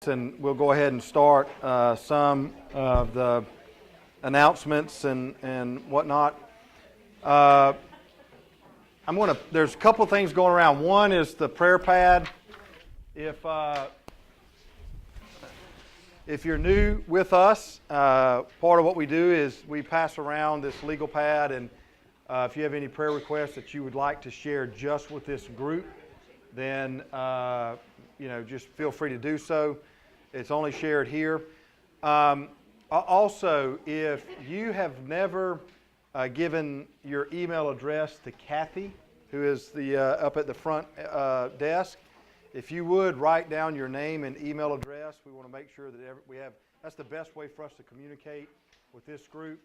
minutes, and we'll go ahead and start some of the announcements and whatnot. There's a couple of things going around. One is the prayer pad. If you're new with us, part of what we do is we pass around this legal pad, and if you have any prayer requests that you would like to share just with this group, then just feel free to do so. It's only shared here. Also, if you have never given your email address to Kathy, who is up at the front desk, if you would write down your name and email address, we want to make sure that we have. That's the best way for us to communicate with this group.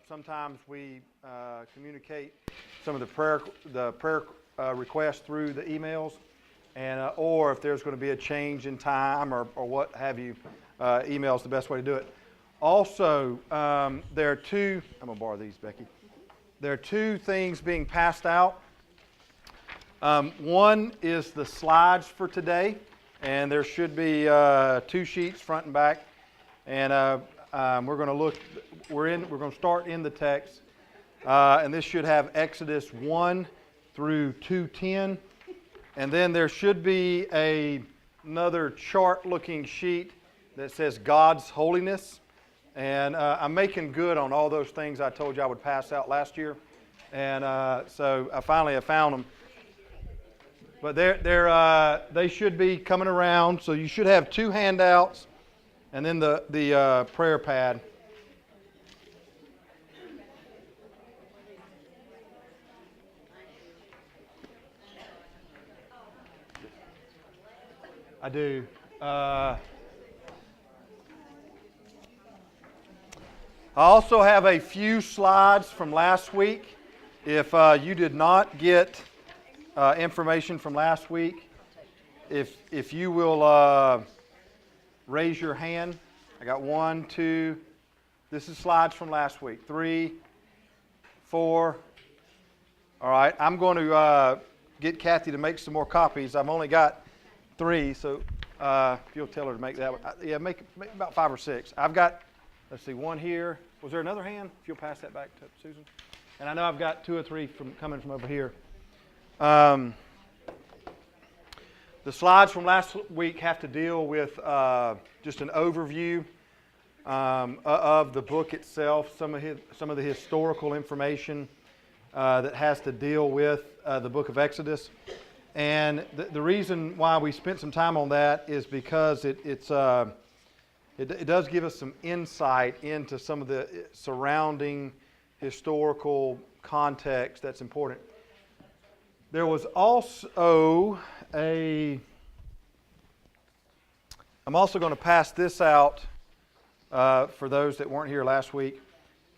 Sometimes we communicate some of the prayer requests through the emails, and or if there's going to be a change in time or what have you, email is the best way to do it. Also, there are two. I'm going to borrow these, Becky. There are two things being passed out. One is the slides for today, and there should be 2 sheets, front and back, and we're going to start in the text, and this should have Exodus 1 through 2:10, and then there should be another chart-looking sheet that says God's holiness, and I'm making good on all those things I told you I would pass out last year, and so I finally have found them. But they should be coming around, so you should have 2 handouts, and then the prayer pad. I do. I also have a few slides from last week. If you did not get information from last week, if you will raise your hand. I got 1, 2. This is slides from last week. 3, 4. All right. I'm going to get Kathy to make some more copies. I've only got 3, so if you'll tell her to make that one. Yeah, make about 5 or 6. I've got, let's see, 1 here. Was there another hand? If you'll pass that back to Susan. And I know I've got 2 or 3 coming from over here. The slides from last week have to deal with just an overview of the book itself, some of the historical information that has to deal with the book of Exodus. And the reason why we spent some time on that is because it does give us some insight into some of the surrounding historical context that's important. There was also I'm also going to pass this out for those that weren't here last week.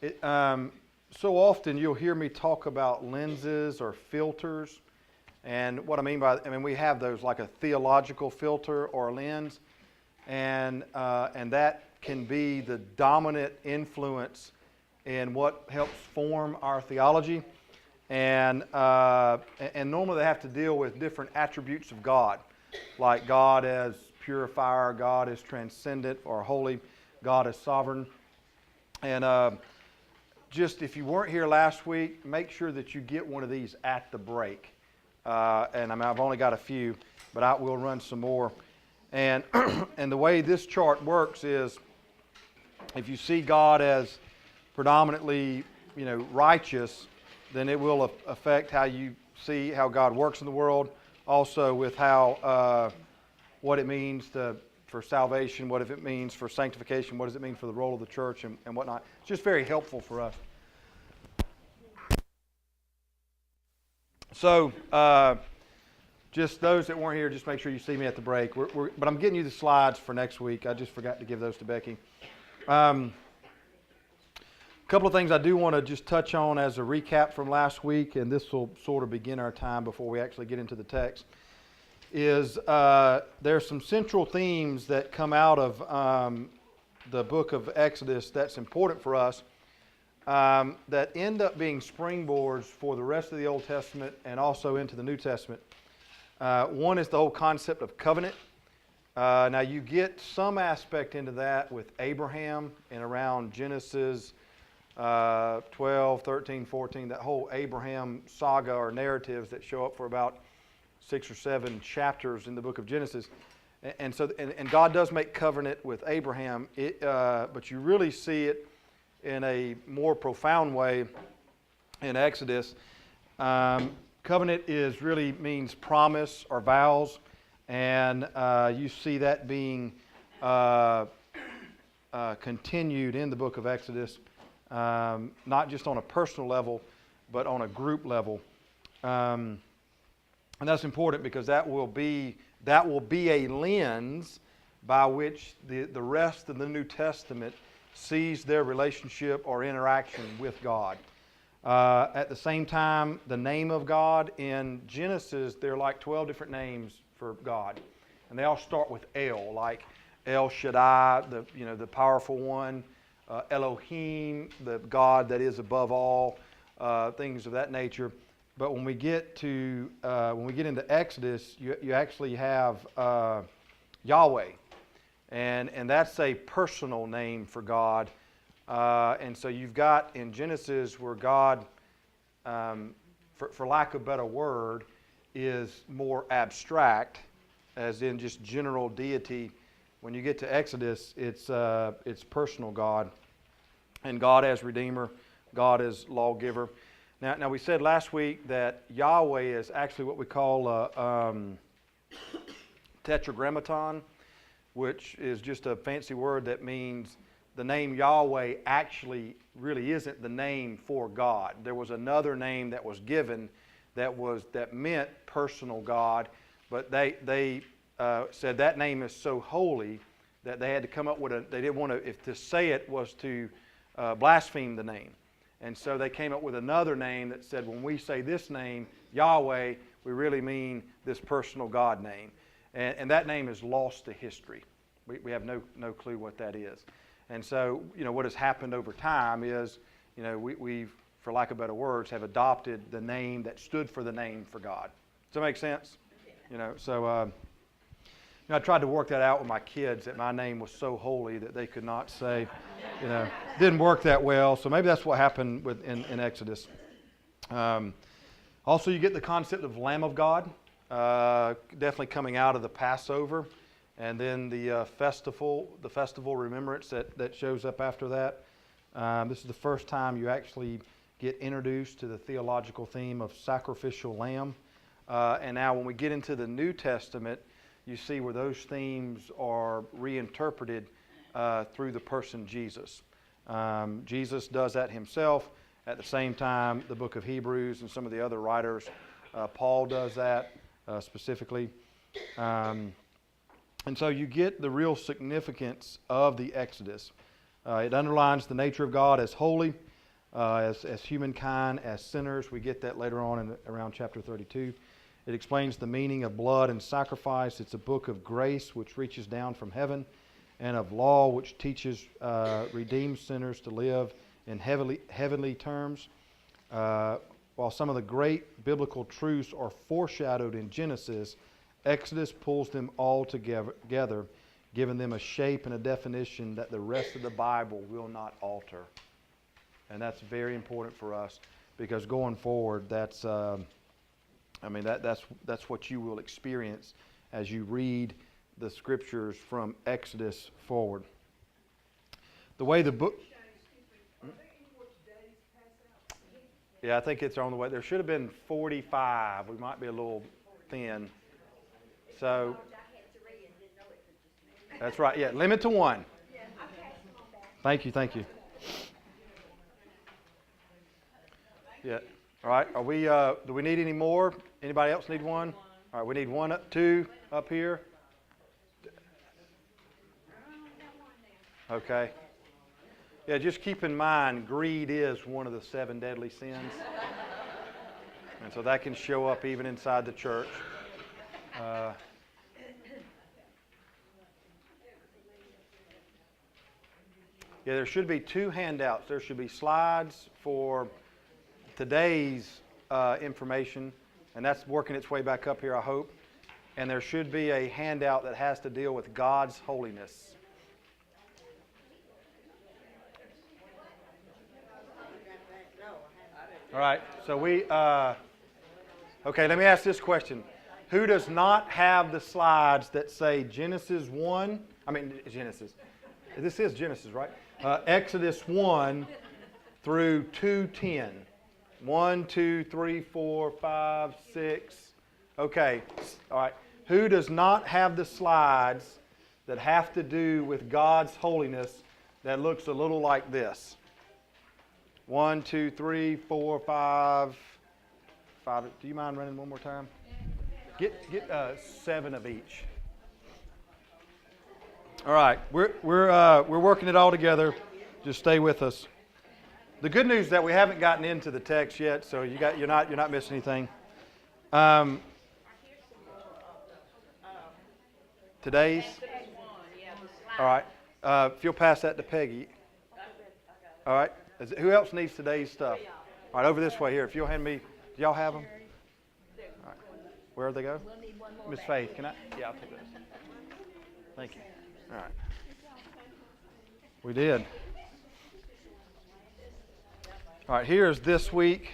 So often you'll hear me talk about lenses or filters. And what I mean we have those like a theological filter or a lens. And that can be the dominant influence in what helps form our theology. And normally they have to deal with different attributes of God, like God as purifier, God as transcendent or holy, God as sovereign. And just if you weren't here last week, make sure that you get one of these at the break. And I've only got a few, but I will run some more. And and the way this chart works is, if you see God as predominantly, righteous, then it will affect how you see how God works in the world. Also with how what it means for salvation, what it means for sanctification, what does it mean for the role of the church and whatnot. It's just very helpful for us. So just those that weren't here, just make sure you see me at the break. But I'm getting you the slides for next week. I just forgot to give those to Becky. A couple of things I do want to just touch on as a recap from last week, and this will sort of begin our time before we actually get into the text, is there's some central themes that come out of the book of Exodus that's important for us that end up being springboards for the rest of the Old Testament and also into the New Testament. One is the whole concept of covenant. Now you get some aspect into that with Abraham and around Genesis 12, 13, 14, that whole Abraham saga or narratives that show up for about 6 or 7 chapters in the book of Genesis. And God does make covenant with Abraham, but you really see it in a more profound way in Exodus. Covenant really means promise or vows, and you see that being continued in the book of Exodus, not just on a personal level, but on a group level. And that's important because that will be a lens by which the rest of the New Testament sees their relationship or interaction with God. At the same time, the name of God in Genesis, there are like 12 different names for God, and they all start with El, like El Shaddai, the powerful one, Elohim, the God that is above all, things of that nature. But when we get into Exodus, you actually have Yahweh, and that's a personal name for God. And so you've got in Genesis where God, for lack of a better word, is more abstract, as in just general deity. When you get to Exodus, it's personal God, and God as Redeemer, God as Lawgiver. Now we said last week that Yahweh is actually what we call a tetragrammaton, which is just a fancy word that means the name Yahweh actually really isn't the name for God. There was another name that was given that meant personal God, but they said that name is so holy that they had to come up with they didn't want to, if to say it was to blaspheme the name. And so they came up with another name that said, when we say this name, Yahweh, we really mean this personal God name. And that name is lost to history. We have no clue what that is. And so, what has happened over time is, we've, for lack of better words, have adopted the name that stood for the name for God. Does that make sense? I tried to work that out with my kids, that my name was so holy that they could not say, didn't work that well. So maybe that's what happened in Exodus. Also, you get the concept of Lamb of God, definitely coming out of the Passover, and then the festival remembrance that shows up after that. This is the first time you actually get introduced to the theological theme of sacrificial lamb. And now when we get into the New Testament, you see where those themes are reinterpreted through the person Jesus. Jesus does that himself. At the same time, the book of Hebrews and some of the other writers, Paul does that specifically. And so you get the real significance of the Exodus. It underlines the nature of God as holy, as humankind, as sinners. We get that later on around chapter 32. It explains the meaning of blood and sacrifice. It's a book of grace which reaches down from heaven, and of law which teaches redeemed sinners to live in heavenly terms. While some of the great biblical truths are foreshadowed in Genesis, Exodus pulls them all together, giving them a shape and a definition that the rest of the Bible will not alter. And that's very important for us, because going forward, that's what you will experience as you read the scriptures from Exodus forward. The way the book... Yeah, I think it's on the way. There should have been 45. We might be a little thin. So... That's right. Yeah, limit to one. Thank you. Yeah. All right. Are we? Do we need any more? Anybody else need one? All right. We need two up here. Okay. Yeah. Just keep in mind, greed is one of the 7 deadly sins, and so that can show up even inside the church. Yeah, there should be 2 handouts. There should be slides for today's information, and that's working its way back up here, I hope. and there should be a handout that has to deal with God's holiness. All right, so okay, let me ask this question. Who does not have the slides that say Genesis 1? Genesis. This is Genesis, right? Exodus 1 through 2:10. 1, 2, 3, 4, 5, 6. Okay, all right. Who does not have the slides that have to do with God's holiness that looks a little like this? 1, 2, 3, 4, 5. Do you mind running one more time? Get 7 of each. All right, we're working it all together. Just stay with us. The good news is that we haven't gotten into the text yet, so you're not missing anything. Today's. All right. If you'll pass that to Peggy. All right. Who else needs today's stuff? All right, over this way here. If you'll hand me, do y'all have them? All right. Where'd they go? Miss Faith, can I? Yeah, I'll take those. Thank you. All right. We did. All right, here's this week.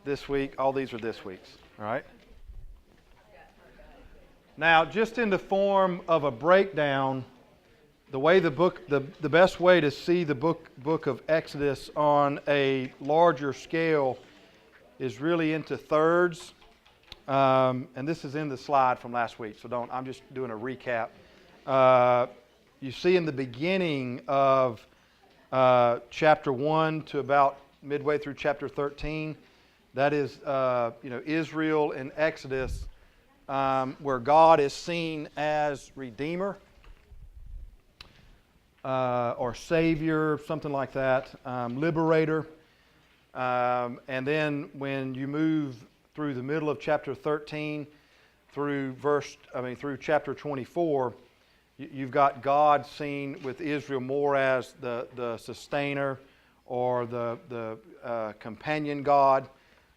This week. All these are this week's. All right. Now, just in the form of a breakdown, the way the best way to see the book of Exodus on a larger scale is really into thirds. And this is in the slide from last week, so I'm just doing a recap. You see in the beginning of chapter 1 to about midway through chapter 13, that is Israel in Exodus, where God is seen as Redeemer or Savior, something like that, Liberator. And then when you move through the middle of chapter 13 through chapter 24, you've got God seen with Israel more as the sustainer or the companion God.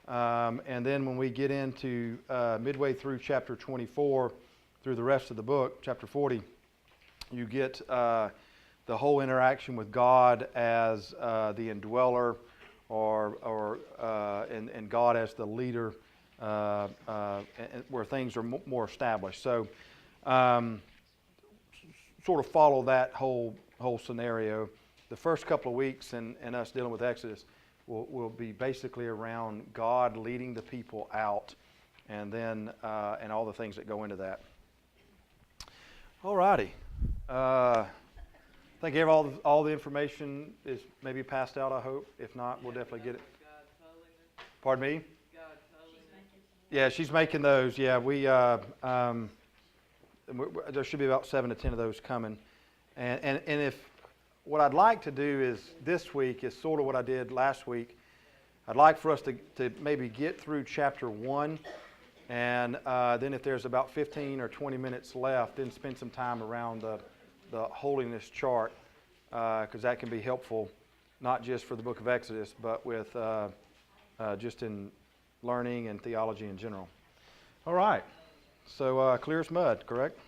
And then when we get into midway through chapter 24, through the rest of the book, chapter 40, you get the whole interaction with God as the indweller, and God as the leader, where things are more established. So, sort of follow that whole scenario. The first couple of weeks and us dealing with Exodus will be basically around God leading the people out, and then and all the things that go into that. All righty. I think all the information is maybe passed out, I hope. If not, we'll definitely get it. Pardon me? Yeah, she's making those. Yeah, there should be about 7 to 10 of those coming. And if what I'd like to do is this week is sort of what I did last week. I'd like for us to maybe get through chapter 1, and then if there's about 15 or 20 minutes left, then spend some time around the holiness chart, because that can be helpful, not just for the book of Exodus, but with just in learning and theology in general. All right. So clear as mud, correct?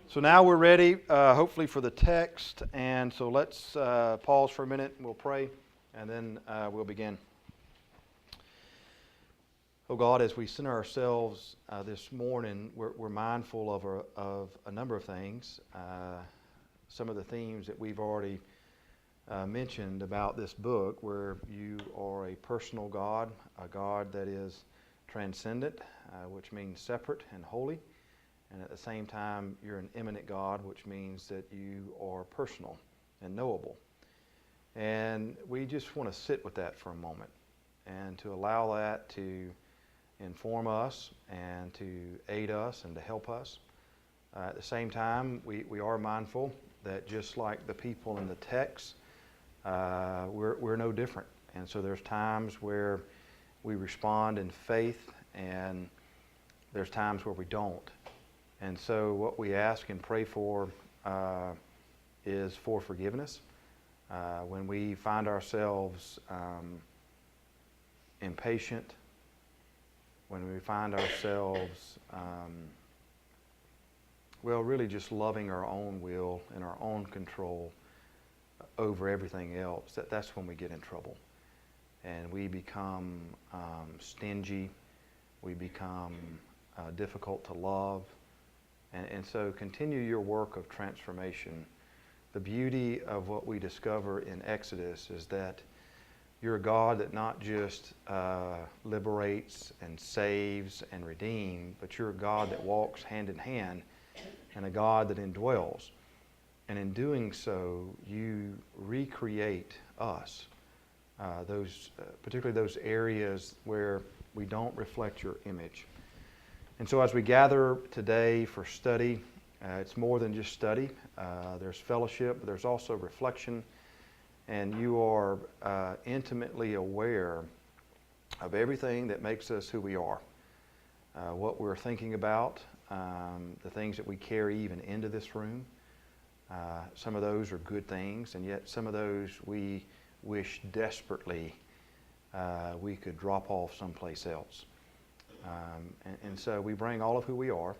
So now we're ready, hopefully, for the text. And so let's pause for a minute and we'll pray, and then we'll begin. Oh God, as we center ourselves this morning, we're mindful of a number of things. Some of the themes that we've already mentioned about this book, where you are a personal God, a God that is transcendent, which means separate and holy. And at the same time, you're an immanent God, which means that you are personal and knowable. And we just want to sit with that for a moment and to allow that to inform us and to aid us and to help us. At the same time, we are mindful that just like the people in the text, we're no different. And so there's times where we respond in faith, and there's times where we don't. And so what we ask and pray for is for forgiveness. When we find ourselves impatient, when we find ourselves well, really just loving our own will and our own control over everything else, that's when we get in trouble. And we become stingy. We become difficult to love. And so continue your work of transformation. The beauty of what we discover in Exodus is that you're a God that not just liberates and saves and redeems, but you're a God that walks hand in hand and a God that indwells. And in doing so, you recreate us, particularly those areas where we don't reflect your image. And so as we gather today for study, it's more than just study. There's fellowship, but there's also reflection. And you are intimately aware of everything that makes us who we are, what we're thinking about, the things that we carry even into this room. Some of those are good things, and yet some of those we wish desperately we could drop off someplace else. And so we bring all of who we are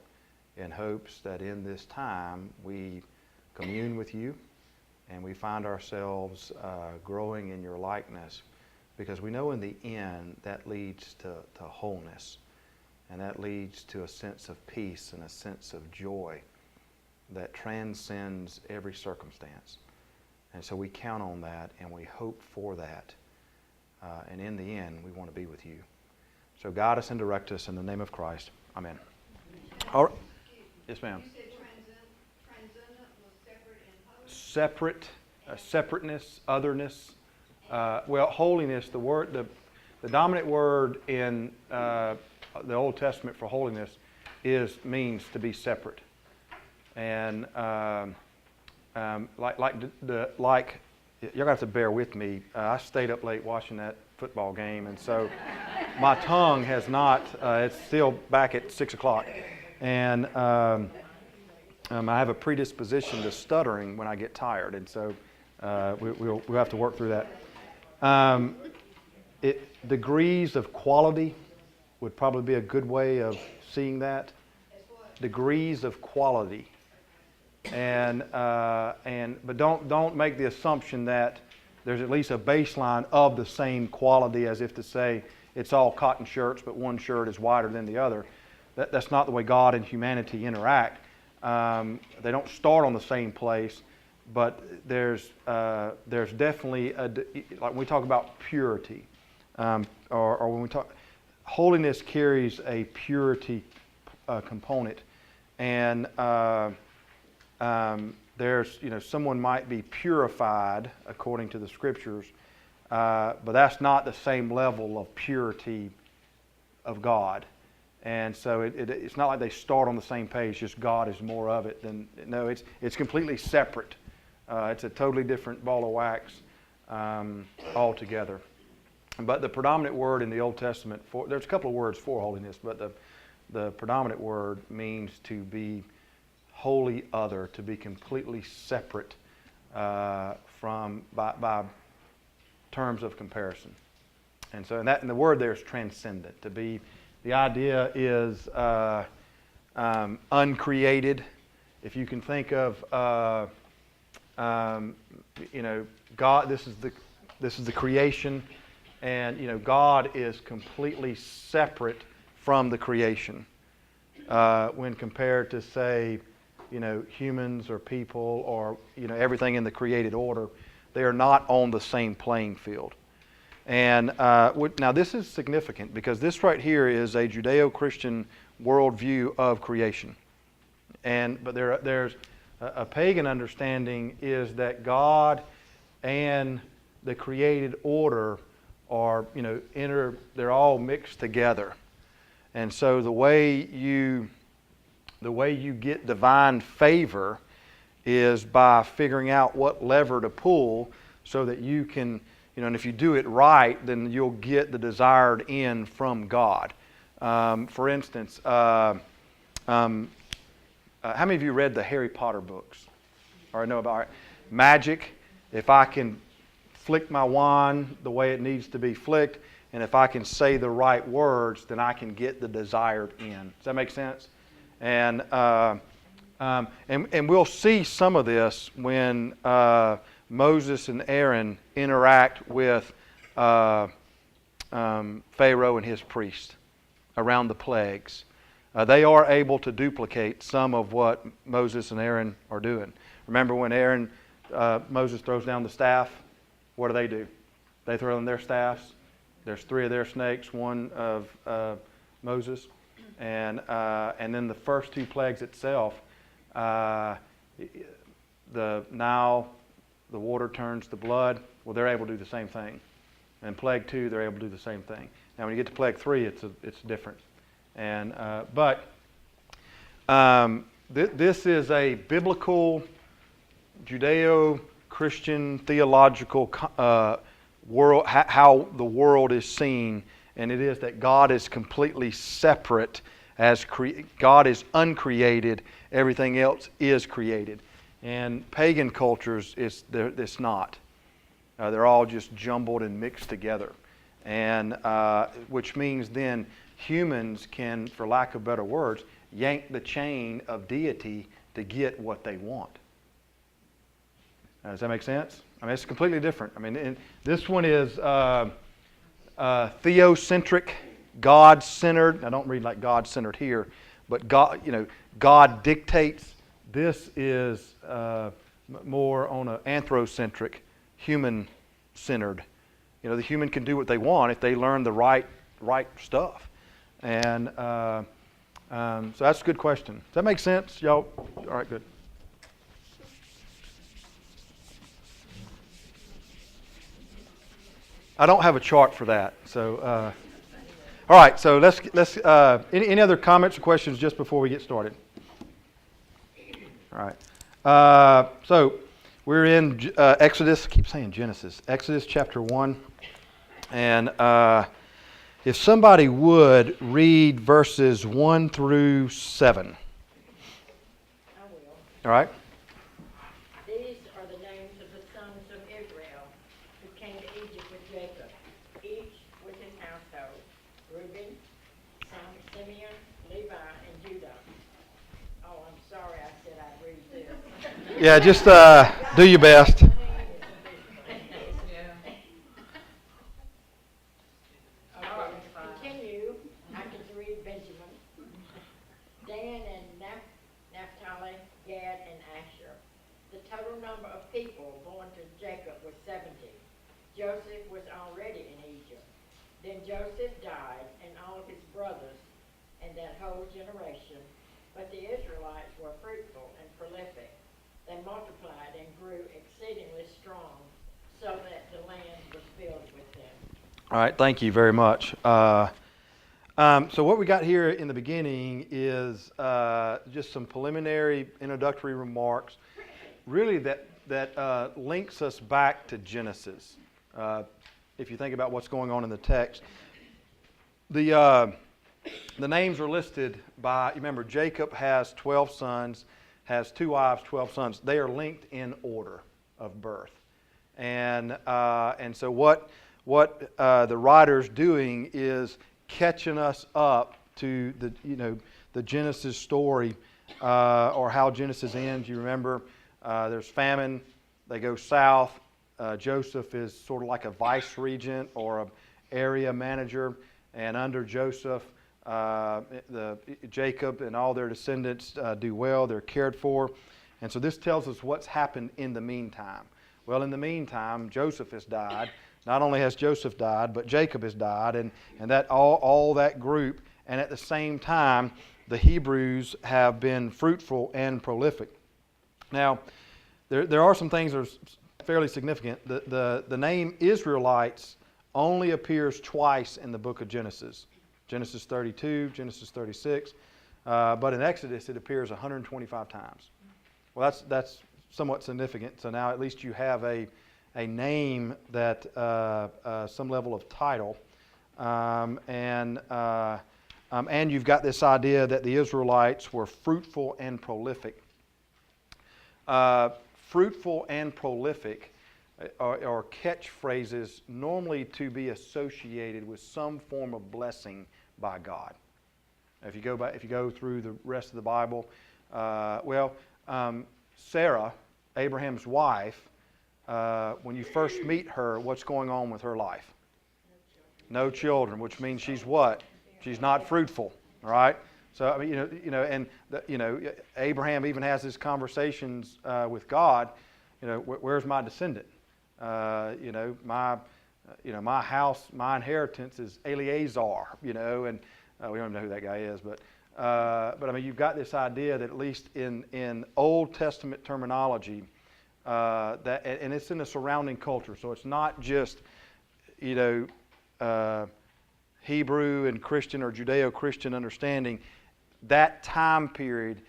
in hopes that in this time we commune with you and we find ourselves growing in your likeness, because we know in the end that leads to wholeness, and that leads to a sense of peace and a sense of joy that transcends every circumstance. And so we count on that and we hope for that. And in the end, we want to be with you. So guide us and direct us in the name of Christ. Amen. All right. Yes, ma'am. You said transcendent was separate and holy? Separateness, otherness. Well, holiness, the dominant word in the Old Testament for holiness means to be separate. And like you're gonna have to bear with me. I stayed up late watching that football game, and so my tongue has not. It's still back at 6 o'clock, and I have a predisposition to stuttering when I get tired, and so we'll have to work through that. Degrees of quality would probably be a good way of seeing that. Degrees of quality. But don't make the assumption that there's at least a baseline of the same quality, as if to say it's all cotton shirts, but one shirt is wider than the other. That's not the way God and humanity interact. They don't start on the same place, but there's definitely like when we talk about purity, or when we talk holiness carries a purity component, and there's, someone might be purified according to the Scriptures, but that's not the same level of purity of God. And so it's not like they start on the same page, just God is more of it. No, it's completely separate. It's a totally different ball of wax altogether. But the predominant word in the Old Testament, there's a couple of words for holiness, but the predominant word means to be wholly other, to be completely separate by terms of comparison. And so, and the word there is transcendent. To be, the idea is uncreated. If you can think of, God. This is the creation, and God is completely separate from the creation when compared to, say, humans or people or everything in the created order. They are not on the same playing field. And now this is significant because this right here is a Judeo-Christian worldview of creation. But there's a pagan understanding is that God and the created order are, they're all mixed together. And so the way you get divine favor is by figuring out what lever to pull so that you can, and if you do it right, then you'll get the desired end from God. For instance, how many of you read the Harry Potter books? Or know about magic? If I can flick my wand the way it needs to be flicked, and if I can say the right words, then I can get the desired end. Does that make sense? And And we'll see some of this when Moses and Aaron interact with Pharaoh and his priests around the plagues. They are able to duplicate some of what Moses and Aaron are doing. Remember when Moses throws down the staff, what do? They throw in their staffs. There's 3 of their snakes, 1 of Moses. And then the first 2 plagues itself, the Nile, the water turns to blood. Well, they're able to do the same thing. And plague 2, they're able to do the same thing. Now, when you get to plague 3, it's different. And this is a biblical, Judeo-Christian, theological world, how the world is seen, and it is that God is completely separate. God is uncreated, everything else is created. And pagan cultures, it's not. They're all just jumbled and mixed together. And which means then humans can, for lack of better words, yank the chain of deity to get what they want. Does that make sense? I mean, it's completely different. I mean, this one is theocentric, God-centered. I don't read like God-centered here, but God dictates. This is more on an anthrocentric, human-centered. The human can do what they want if they learn the right stuff. And so that's a good question. Does that make sense, y'all? All right, good. I don't have a chart for that. So, all right. So let's. Any other comments or questions just before we get started? All right. So we're in Exodus. I keep saying Genesis. Exodus chapter 1, and if somebody would read verses 1 through 7. I will. All right. These are the names of the sons of Israel who came to Egypt with Jacob, each with his household: Reuben, Simeon, Levi, and Judah. Oh, I'm sorry I said I'd read this. Yeah, just do your best. Continue. I can read Benjamin, Dan and Naphtali, Gad, and Asher. The total number of people born to Jacob was 70. Joseph was already in Egypt. Then Joseph died, and all of his brothers, and that whole generation. But the Israelites were fruitful and prolific. They multiplied and grew exceedingly strong, so that the land was filled with them. All right, thank you very much. So what we got here in the beginning is just some preliminary introductory remarks, really that links us back to Genesis. If you think about what's going on in the text, the names are listed by. Remember, Jacob has 12 sons, has 2 wives, 12 sons. They are linked in order of birth, and so what the writer's doing is catching us up to the Genesis story, or how Genesis ends. You remember, there's famine. They go south. Joseph is sort of like a vice regent or an area manager, and under Joseph, Jacob and all their descendants do well. They're cared for, and so this tells us what's happened in the meantime. Well, in the meantime, Joseph has died. Not only has Joseph died, but Jacob has died, and that all that group, and at the same time, the Hebrews have been fruitful and prolific. Now, there are some things that are fairly significant. The name Israelites only appears twice in the book of Genesis. Genesis 32, Genesis 36, but in Exodus it appears 125 times. Well, that's somewhat significant. So now at least you have a name that some level of title, and you've got this idea that the Israelites were fruitful and prolific. Fruitful and prolific are catchphrases normally to be associated with some form of blessing by God. If you go through the rest of the Bible, Sarah, Abraham's wife, when you first meet her, what's going on with her life? No children, which means she's what? She's not fruitful. All right. So I mean, Abraham even has these conversations with God. Where's my descendant? My house, my inheritance is Eleazar. And we don't even know who that guy is, but I mean, you've got this idea that at least in Old Testament terminology, and it's in the surrounding culture, so it's not just Hebrew and Christian or Judeo-Christian understanding. That time period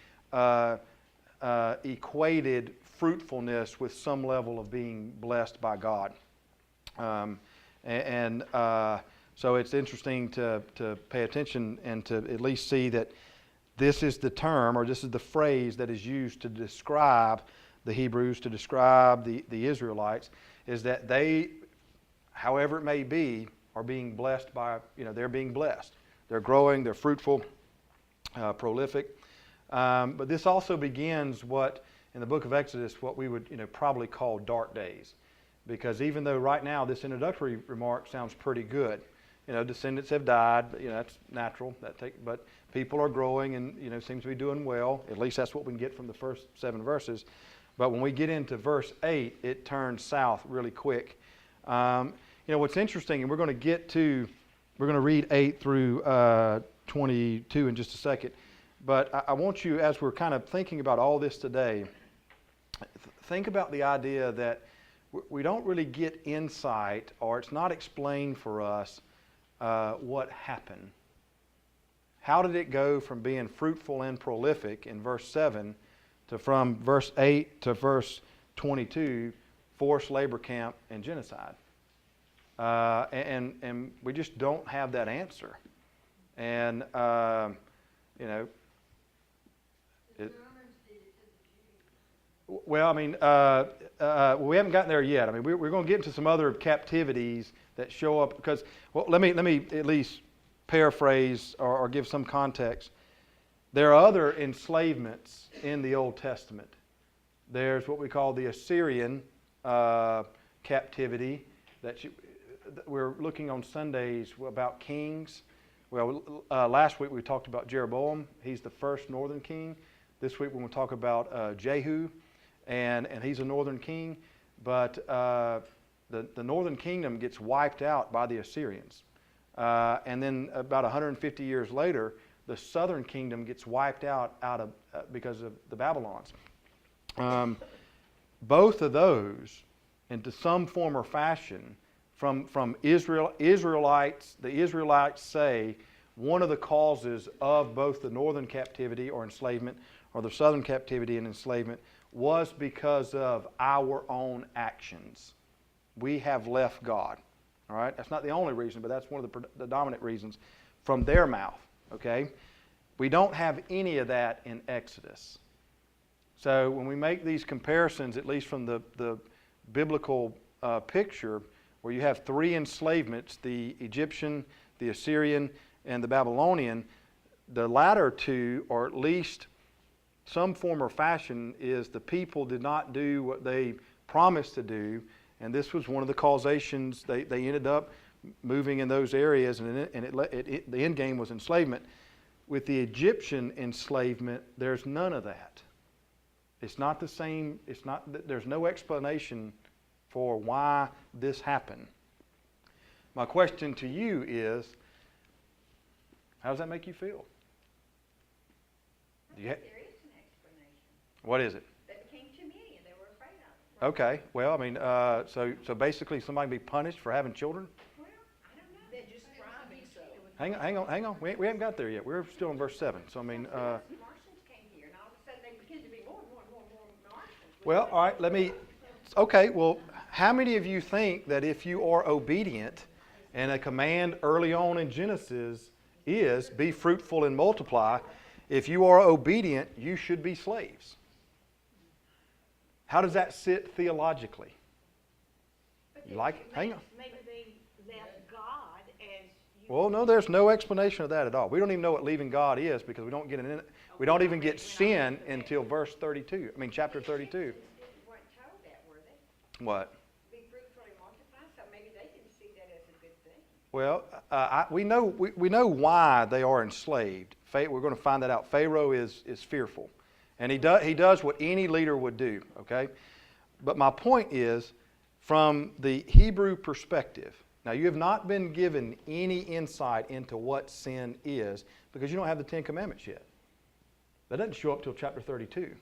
equated fruitfulness with some level of being blessed by God. So it's interesting to pay attention and to at least see that this is the term, or this is the phrase that is used to describe the Hebrews, to describe the Israelites, is that they, however it may be, are being blessed by, they're being blessed. They're growing, they're fruitful, prolific. But this also begins what, in the book of Exodus, what we would probably call dark days. Because even though right now this introductory remark sounds pretty good, descendants have died, that's natural. But people are growing and seems to be doing well. At least that's what we can get from the first 7 verses. But when we get into verse 8, it turns south really quick. What's interesting, and we're going to read 8 through 22 in just a second. But I want you, as we're kind of thinking about all this today, think about the idea that we don't really get insight, or it's not explained for us what happened. How did it go from being fruitful and prolific in verse 7 to from verse 8 to verse 22, forced labor camp and genocide? And we just don't have that answer. And, well, I mean, we haven't gotten there yet. I mean, we're going to get into some other captivities that show up because, well, let me at least paraphrase or give some context. There are other enslavements in the Old Testament. There's what we call the Assyrian captivity that we're looking on Sundays about kings. Well, last week we talked about Jeroboam. He's the first northern king. This week we're going to talk about Jehu, and he's a northern king. But the northern kingdom gets wiped out by the Assyrians. And then about 150 years later, the southern kingdom gets wiped out of because of the Babylons. Both of those, into some form or fashion, from Israelites, the Israelites say one of the causes of both the northern captivity or enslavement or the southern captivity and enslavement was because of our own actions. We have left God. All right? That's not the only reason, but that's one of the dominant reasons from their mouth. Okay? We don't have any of that in Exodus. So when we make these comparisons, at least from the biblical picture, where you have 3 enslavements, the Egyptian, the Assyrian, and the Babylonian, the latter 2, or at least some form or fashion, is the people did not do what they promised to do, and this was one of the causations. They ended up moving in those areas, and the end game was enslavement. With the Egyptian enslavement, there's none of that. It's not the same. There's no explanation for why this happened. My question to you is, how does that make you feel? There is an explanation. What is it? That came to me and they were afraid of it. Okay. Well, I mean, so basically somebody be punished for having children? Well, I don't know. They're just thriving so. Hang on. We haven't got there yet. We're still in verse 7. So, I mean... Martians came here and all of a sudden they begin to be more Martians. Well, all right, okay, well, how many of you think that if you are obedient, and a command early on in Genesis is, be fruitful and multiply, if you are obedient, you should be slaves? How does that sit theologically? You like it? Hang on. Maybe they left God, as Well, no, there's no explanation of that at all. We don't even know what leaving God is because we don't even get sin until verse 32. I mean, chapter 32. They weren't told that, were they? What? Be fruitful and multiply, so maybe they didn't see that as a good thing. Well, we know why they are enslaved. We're going to find that out. Pharaoh is fearful, and he does what any leader would do. Okay, but my point is, from the Hebrew perspective. Now, you have not been given any insight into what sin is because you don't have the Ten Commandments yet. That doesn't show up till chapter 32.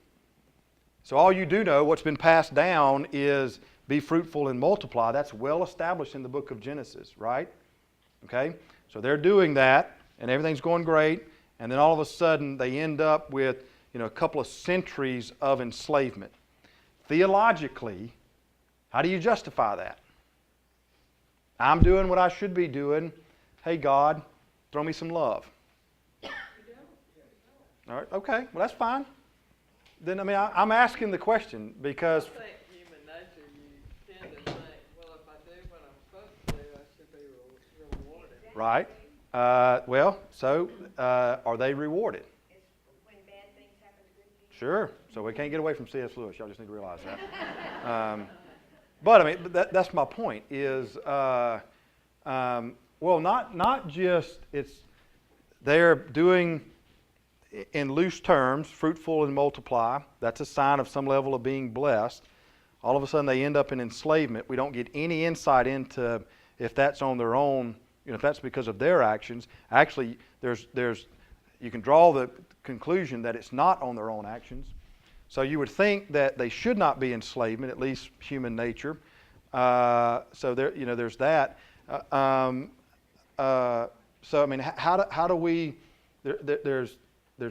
So all you do know, what's been passed down is be fruitful and multiply. That's well established in the book of Genesis, right? Okay? So they're doing that, and everything's going great, and then all of a sudden they end up with a couple of centuries of enslavement. Theologically, how do you justify that? I'm doing what I should be doing. Hey, God, throw me some love. All right, okay, well, that's fine. Then, I'm asking the question because... I think human nature, you tend to think, well, if I do what I'm supposed to do, I should be rewarded. Right. Are they rewarded? It's when bad things happen to good people. Sure. So we can't get away from C.S. Lewis. Y'all just need to realize that. But that's my point. Is not just they're doing in loose terms, fruitful and multiply. That's a sign of some level of being blessed. All of a sudden they end up in enslavement. We don't get any insight into if that's on their own. If that's because of their actions. Actually, you can draw the conclusion that it's not on their own actions. So you would think that they should not be enslavement, at least human nature. So there's that. How do we? There's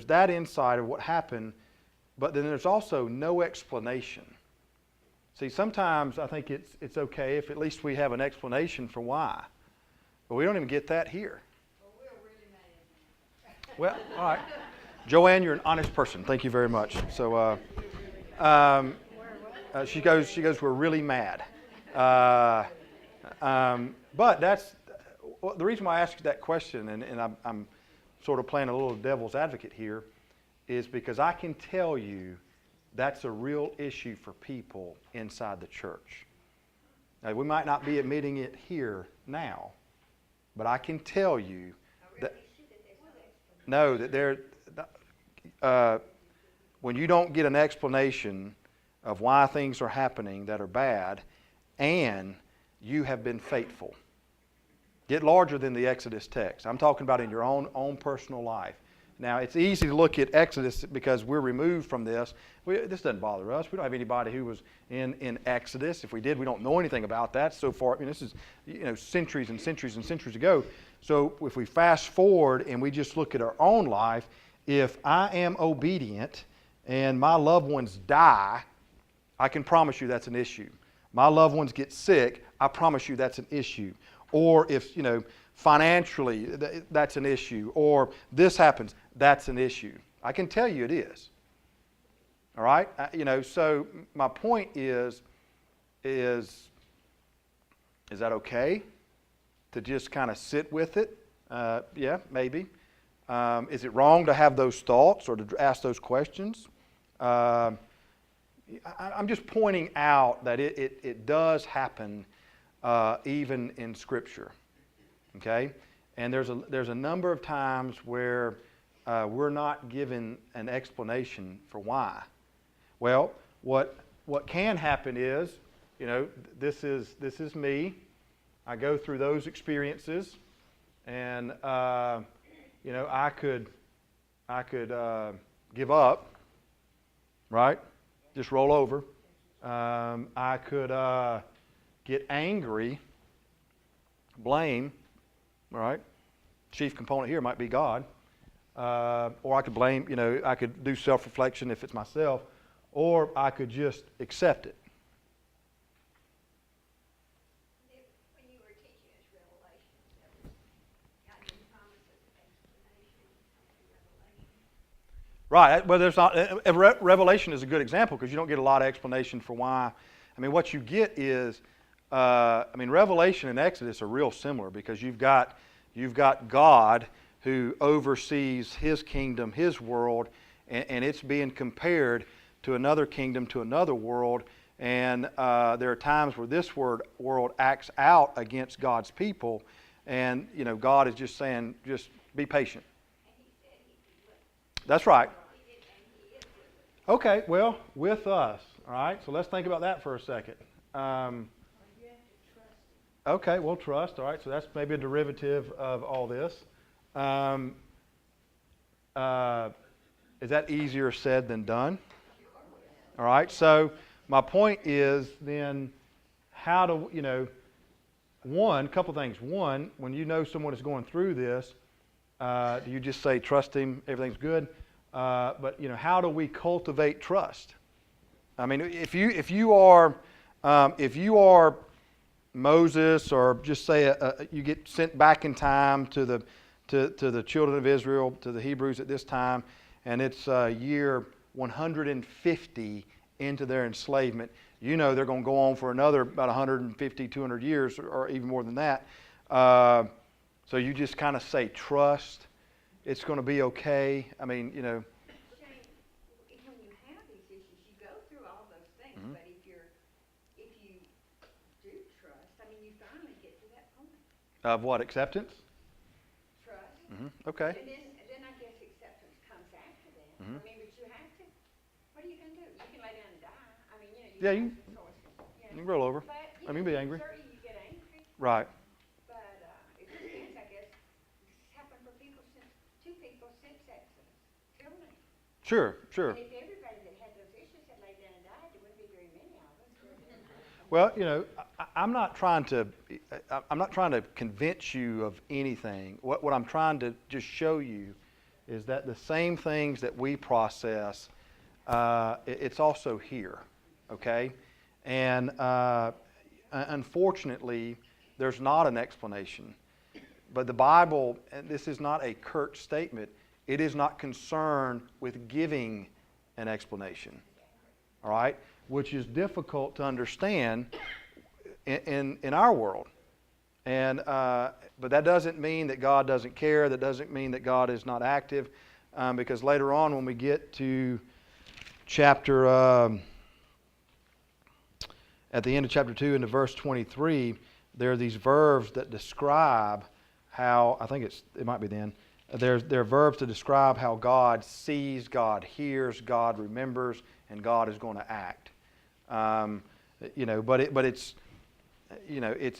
that insight of what happened, but then there's also no explanation. See, sometimes I think it's okay if at least we have an explanation for why, but we don't even get that here. Well, we're really mad. Well, all right. Joanne, you're an honest person. Thank you very much. So she goes, we're really mad. But that's the reason why I asked you that question, and I'm sort of playing a little devil's advocate here, is because I can tell you that's a real issue for people inside the church. Now, we might not be admitting it here now, but I can tell you that when you don't get an explanation of why things are happening that are bad, and you have been faithful. Get larger than the Exodus text. I'm talking about in your own personal life. Now, it's easy to look at Exodus because we're removed from this. This doesn't bother us. We don't have anybody who was in Exodus. If we did, we don't know anything about that so far. This is centuries and centuries and centuries ago. So if we fast forward and we just look at our own life, if I am obedient and my loved ones die, I can promise you that's an issue. My loved ones get sick, I promise you that's an issue. Or if, financially that's an issue. Or this happens, that's an issue. I can tell you it is. All right? So my point is that okay to just kind of sit with it? Yeah, maybe. Is it wrong to have those thoughts or to ask those questions? I'm just pointing out that it does happen even in Scripture, okay? And there's a number of times where we're not given an explanation for why. Well, what can happen is, this is me. I go through those experiences, and I could give up, right? Just roll over. I could get angry, blame, right? Chief component here might be God. Or I could blame, I could do self-reflection if it's myself, or I could just accept it. When you were teaching us Revelation, there was God didn't promise us explanation in Revelation. Right. Well, there's not. Revelation is a good example because you don't get a lot of explanation for why. What you get is, Revelation and Exodus are real similar because you've got You've got God who oversees His kingdom, His world, and it's being compared to another kingdom, to another world. And there are times where this world acts out against God's people, and God is just saying, just be patient. That's right. Okay, well, with us. All right, so let's think about that for a second. Okay, well, trust. All right, so that's maybe a derivative of all this. Is that easier said than done? All right, so my point is then, how do, couple things. One, when you know someone is going through this, do you just say, trust him, everything's good? But how do we cultivate trust? I mean, if you are Moses, or just say you get sent back in time to the children of Israel, to the Hebrews at this time, and it's year 150 into their enslavement. They're going to go on for another about 150, 200 years, or even more than that. So you just kind of say, trust. It's going to be okay. I mean, Shane, when you have these issues, you go through all those things, but if you do trust, I mean, you finally get to that point. Of what? Acceptance? Trust. Okay. And then I guess acceptance comes after that. I mean, but you have to. What are you going to do? You can lay down and die. I mean, Yeah, you you have some choices. You can roll over. But, I mean, be angry. certainly you get angry, Right. but it depends, I guess. This has happened for two people since Exodus, till now. Sure. And if everybody that had those issues had laid down and died, there wouldn't be very many of us. Well, I'm not trying to convince you of anything. What I'm trying to just show you is that the same things that we process, it's also here, okay? And unfortunately, there's not an explanation. But the Bible, and this is not a curt statement, it is not concerned with giving an explanation, all right? Which is difficult to understand in our world. And but that doesn't mean that God doesn't care. That doesn't mean that God is not active, because later on when we get to chapter, at the end of chapter 2 into verse 23, there are these verbs that describe how, I think it might be then, there are verbs to describe how God sees, God hears, God remembers, and God is going to act.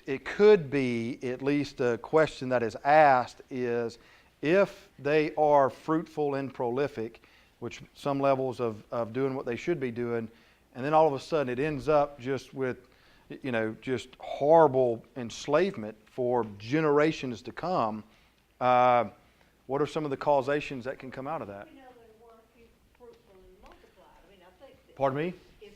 It could be, at least a question that is asked is, if they are fruitful and prolific, which some levels of doing what they should be doing, and then all of a sudden it ends up just with, just horrible enslavement for generations to come, what are some of the causations that can come out of that? They weren't fruitful and multiplied. I mean, I think that Pardon me? if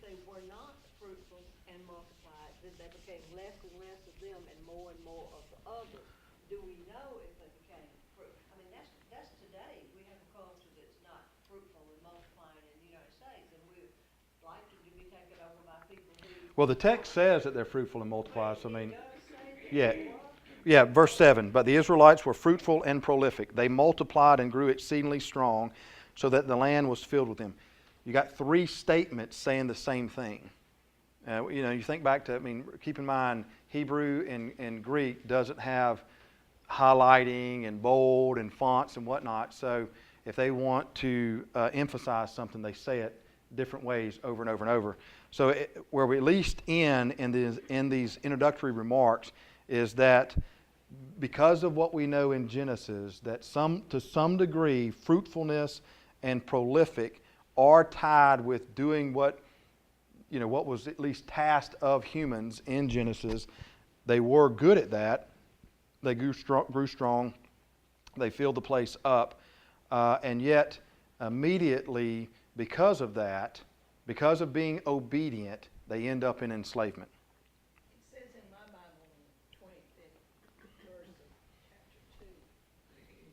they were not fruitful and multiplied, then they became less and less of them and more of the others. Do we know if they became fruitful? I mean, that's today. We have a culture that's not fruitful and multiplying in the United States, and we're likely to be taken over by people who. Well, the text says that they're fruitful and multiply, so I mean, yeah. Yeah. Yeah, verse 7, but the Israelites were fruitful and prolific. They multiplied and grew exceedingly strong, so that the land was filled with them. You got three statements saying the same thing. You think back to, keep in mind, Hebrew and Greek doesn't have highlighting and bold and fonts and whatnot. So if they want to emphasize something, they say it different ways over and over and over. So where we at least in these introductory remarks is that because of what we know in Genesis, that to some degree fruitfulness and prolific are tied with doing what was at least tasked of humans in Genesis. They were good at that. They grew strong. They filled the place up. And yet, immediately, because of that, because of being obedient, they end up in enslavement. It says in my Bible in the 25th verse of chapter 2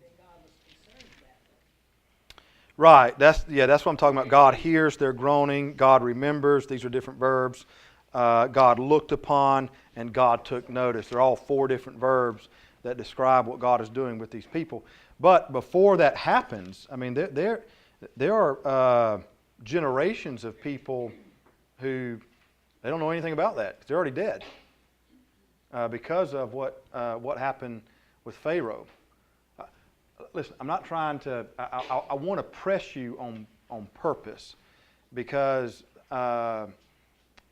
that God was concerned about them. Right. That's what I'm talking about. God hears their groaning. God remembers. These are different verbs. God looked upon, and God took notice. They're all four different verbs that describe what God is doing with these people. But before that happens, I mean, there are generations of people who they don't know anything about that. They're already dead because of what happened with Pharaoh. Listen, I'm not trying to. I want to press you on purpose because there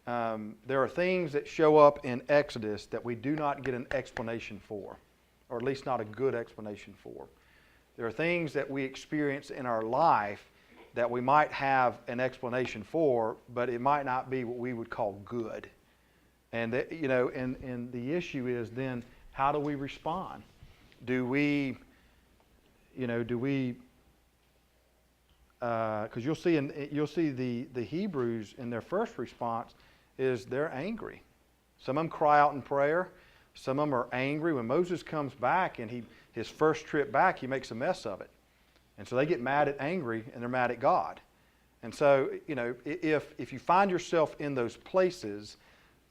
are things that show up in Exodus that we do not get an explanation for, or at least not a good explanation for. There are things that we experience in our life that we might have an explanation for, but it might not be what we would call good. And and the issue is then, how do we respond? Do we, because you'll see the Hebrews in their first response is they're angry. Some of them cry out in prayer. Some of them are angry. When Moses comes back and his first trip back, he makes a mess of it. And so they get mad and angry, and they're mad at God. And so, if you find yourself in those places,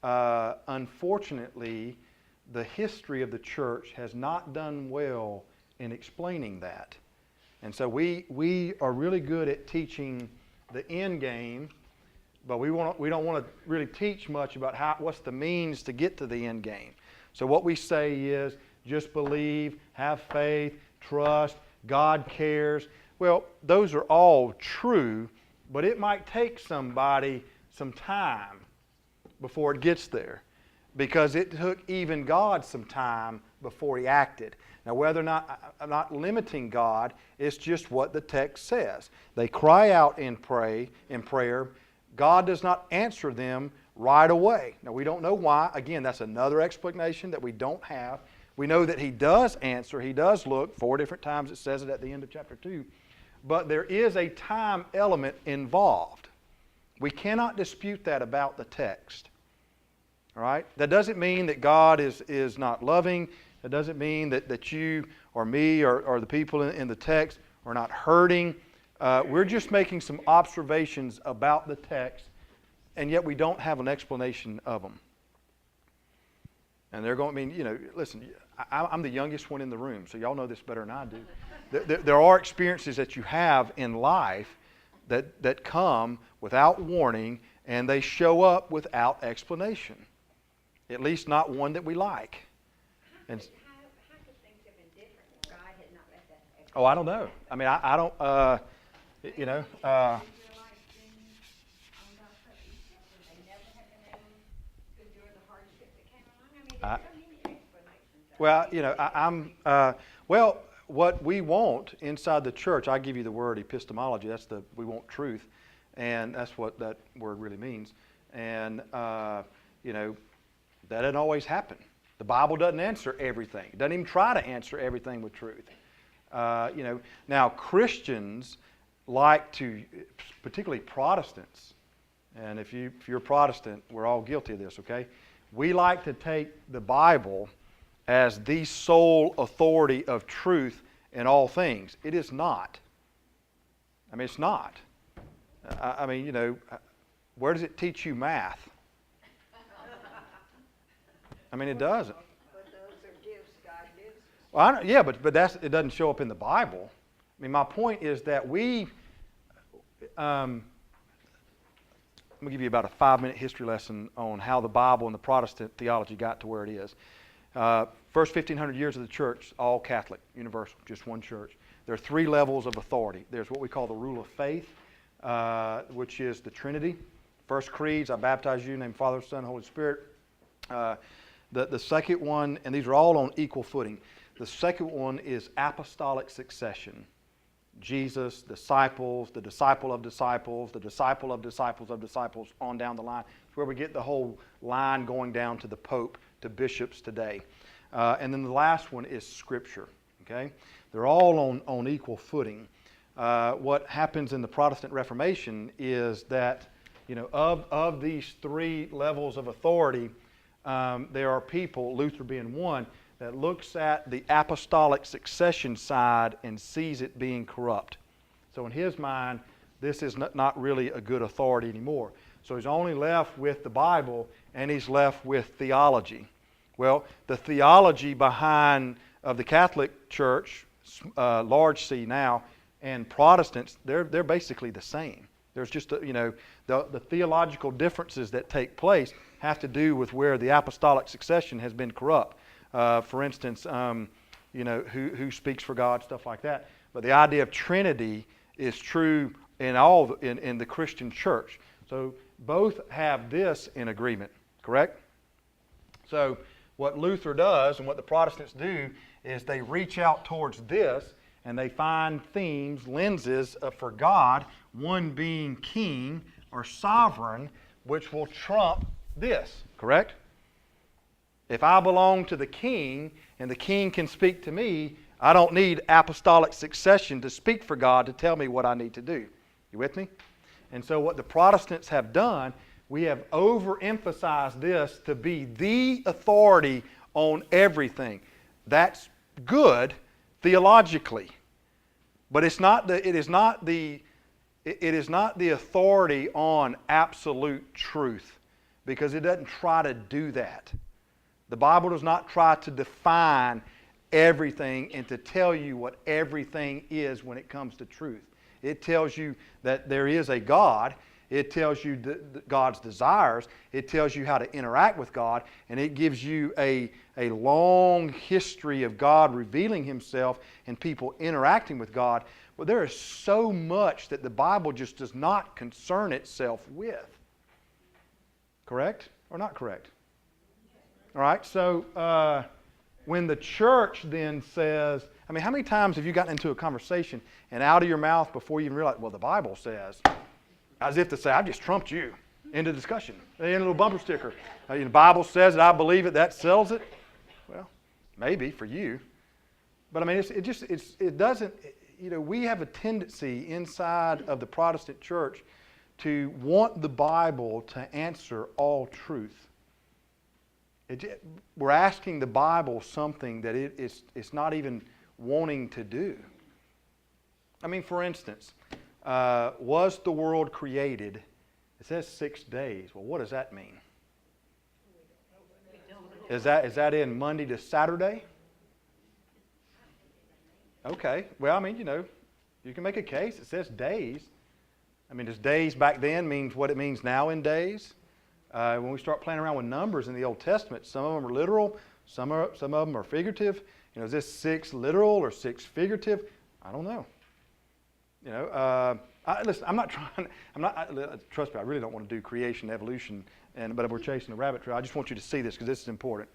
unfortunately, the history of the church has not done well in explaining that. And so we are really good at teaching the end game, but we don't want to really teach much about what's the means to get to the end game. So what we say is just believe, have faith, trust, God cares. Well, those are all true, but it might take somebody some time before it gets there, because it took even God some time before He acted. Now, whether or not, I'm not limiting God, it's just what the text says. They cry out in prayer. God does not answer them right away. Now, we don't know why. Again, that's another explanation that we don't have. We know that He does answer. He does look. 4 different times it says it at the end of chapter 2. But there is a time element involved. We cannot dispute that about the text. All right? That doesn't mean that God is not loving. That doesn't mean that you or me or the people in the text are not hurting. We're just making some observations about the text, and yet we don't have an explanation of them. And they're going, listen, I'm the youngest one in the room, so y'all know this better than I do. There are experiences that you have in life that come without warning, and they show up without explanation. At least not one that we like. And How could things have been different if God had not let that happen? oh, I don't know. I mean, I don't, Israelites been on God's purpose, and they never have been able to endure the hardship that came along. I mean, there's so many explanations. well, what we want inside the church, I give you the word epistemology. We want truth, and that's what that word really means. And that doesn't always happen. The Bible doesn't answer everything. It doesn't even try to answer everything with truth. Now Christians like to, particularly Protestants, and if you're Protestant, we're all guilty of this, okay? We like to take the Bible as the sole authority of truth in all things. It is not. I mean, it's not. Where does it teach you math? I mean, it doesn't. But those are gifts God gives. Well, but it doesn't show up in the Bible. I mean, my point is that I'm going to give you about a 5-minute history lesson on how the Bible and the Protestant theology got to where it is. First 1,500 years of the church, all Catholic, universal, just one church. There are 3 levels of authority. There's what we call the rule of faith, which is the Trinity. First creeds, I baptize you in the name of Father, Son, Holy Spirit. The second one, and these are all on equal footing. The second one is apostolic succession. Jesus, disciples, the disciple of disciples, the disciple of disciples of disciples, on down the line. It's where we get the whole line going down to the Pope, to bishops today. And then the last one is Scripture. Okay? They're all on equal footing. What happens in the Protestant Reformation is that, of these 3 levels of authority, there are people, Luther being one, that looks at the apostolic succession side and sees it being corrupt. So in his mind, this is not really a good authority anymore. So he's only left with the Bible, and he's left with theology. Well, the theology behind of the Catholic Church, large C now, and Protestants, they're basically the same. There's just, the theological differences that take place have to do with where the apostolic succession has been corrupt. For instance, who speaks for God, stuff like that. But the idea of Trinity is true in in the Christian church. So both have this in agreement, correct? So what Luther does and what the Protestants do is they reach out towards this and they find themes, lenses for God, one being king or sovereign, which will trump this, correct? If I belong to the king and the king can speak to me, I don't need apostolic succession to speak for God to tell me what I need to do. You with me? And so what the Protestants have done, we have overemphasized this to be the authority on everything. That's good theologically, but it is not the authority on absolute truth, because it doesn't try to do that. The Bible does not try to define everything and to tell you what everything is when it comes to truth. It tells you that there is a God. It tells you God's desires. It tells you how to interact with God. And it gives you a long history of God revealing Himself and people interacting with God. But there is so much that the Bible just does not concern itself with. Correct or not correct? All right, so when the church then says, I mean, how many times have you gotten into a conversation and out of your mouth before you even realize, well, the Bible says, as if to say, I've just trumped you into discussion. And a little bumper sticker. The Bible says it, I believe it, that sells it. Well, maybe for you. But I mean, it doesn't, we have a tendency inside of the Protestant church to want the Bible to answer all truth. We're asking the Bible something that it's not even wanting to do. I mean, for instance, was the world created? It says 6 days. Well, what does that mean? Is that in Monday to Saturday? Okay. Well, I mean, you can make a case. It says days. I mean, does days back then mean what it means now in days? When we start playing around with numbers in the Old Testament, some of them are literal, some of them are figurative. Is this 6 literal or 6 figurative? I don't know. Listen, trust me, I really don't want to do creation, evolution, but we're chasing a rabbit trail. I just want you to see this because this is important.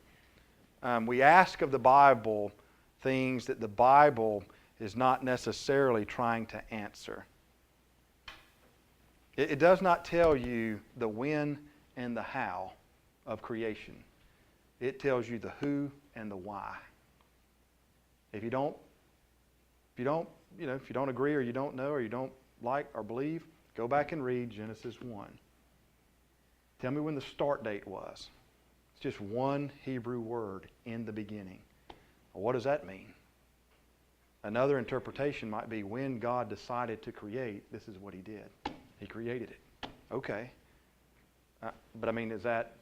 We ask of the Bible things that the Bible is not necessarily trying to answer. It does not tell you the when and the how of creation. It tells you the who and the why. If you don't agree or you don't know or you don't like or believe, go back and read Genesis 1. Tell me when the start date was. It's just one Hebrew word, in the beginning. Well, what does that mean? Another interpretation might be when God decided to create, this is what He did. He created it. Okay. But I mean, is that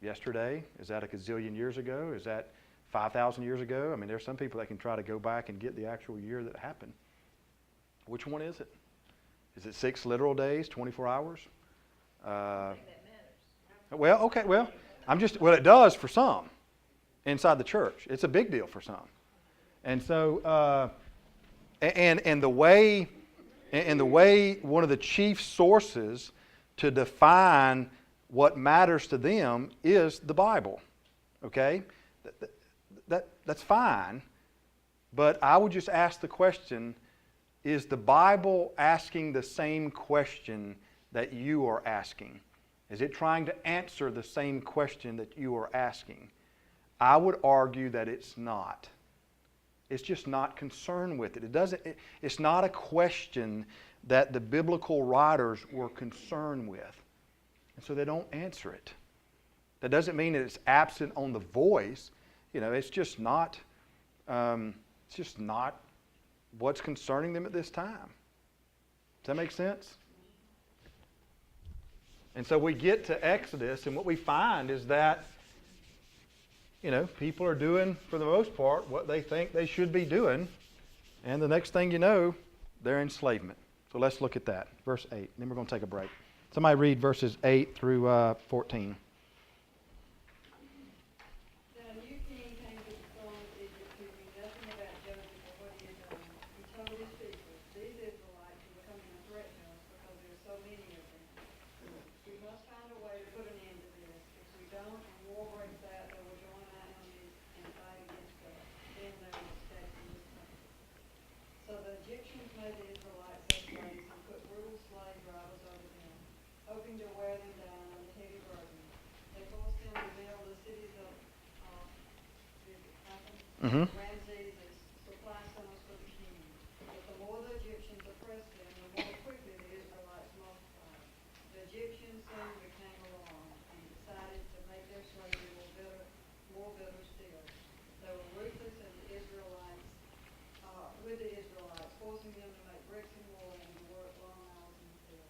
yesterday? Is that a gazillion years ago? Is that 5,000 years ago? I mean, there's some people that can try to go back and get the actual year that happened. Which one is it? Is it 6 literal days, 24 hours? Well, okay, well, it does for some inside the church. It's a big deal for some. And so, and the way one of the chief sources to define what matters to them is the Bible. Okay? That's fine. But I would just ask the question, is the Bible asking the same question that you are asking? Is it trying to answer the same question that you are asking? I would argue that it's not. It's just not concerned with it. It's not a question that the biblical writers were concerned with. And so they don't answer it. That doesn't mean that it's absent on the voice. It's just not what's concerning them at this time. Does that make sense? And so we get to Exodus, and what we find is that people are doing, for the most part, what they think they should be doing. And the next thing you know, they're enslavement. So let's look at that. Verse 8. Then we're going to take a break. Somebody read verses 8 through 14. Now a new king came to the throne of Egypt who knew nothing about Joseph or what he had done. He told his people, "These Israelites are becoming a threat to us because there are so many of them. We must find a way to put an end to this. If we don't and war breaks out, they will join our enemies and fight against us. Then they will escape from this country." So the Egyptians made the Israelites their slaves and put brutal slave drivers over them, hoping to wear them down with a heavy burden. They forced them to build the cities of Mm-hmm. Ramses as supply centers for the king. But the more the Egyptians oppressed them, the more quickly the Israelites multiplied. The Egyptians soon became alarmed and decided to make their slavery more bitter still. They were ruthless with the Israelites, forcing them to make bricks and wood and to work long hours in the field.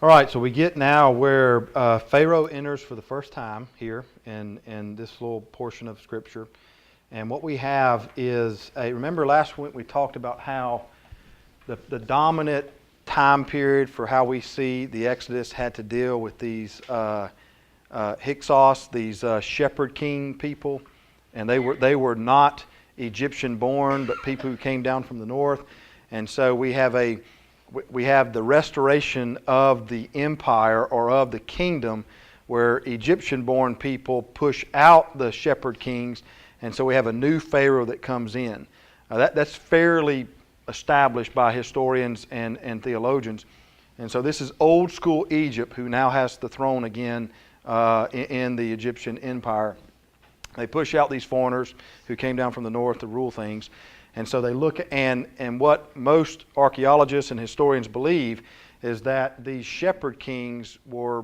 All right, so we get now where Pharaoh enters for the first time here in this little portion of Scripture. And what we have is, remember last week we talked about how the dominant time period for how we see the Exodus had to deal with these Hyksos, these shepherd king people. And they were not Egyptian born, but people who came down from the north. And so we have the restoration of the empire or of the kingdom where Egyptian born people push out the shepherd kings. And so we have a new Pharaoh that comes in. That's fairly established by historians and theologians. And so this is old school Egypt who now has the throne again in the Egyptian empire. They push out these foreigners who came down from the north to rule things. And so they look at, and what most archaeologists and historians believe is that these shepherd kings were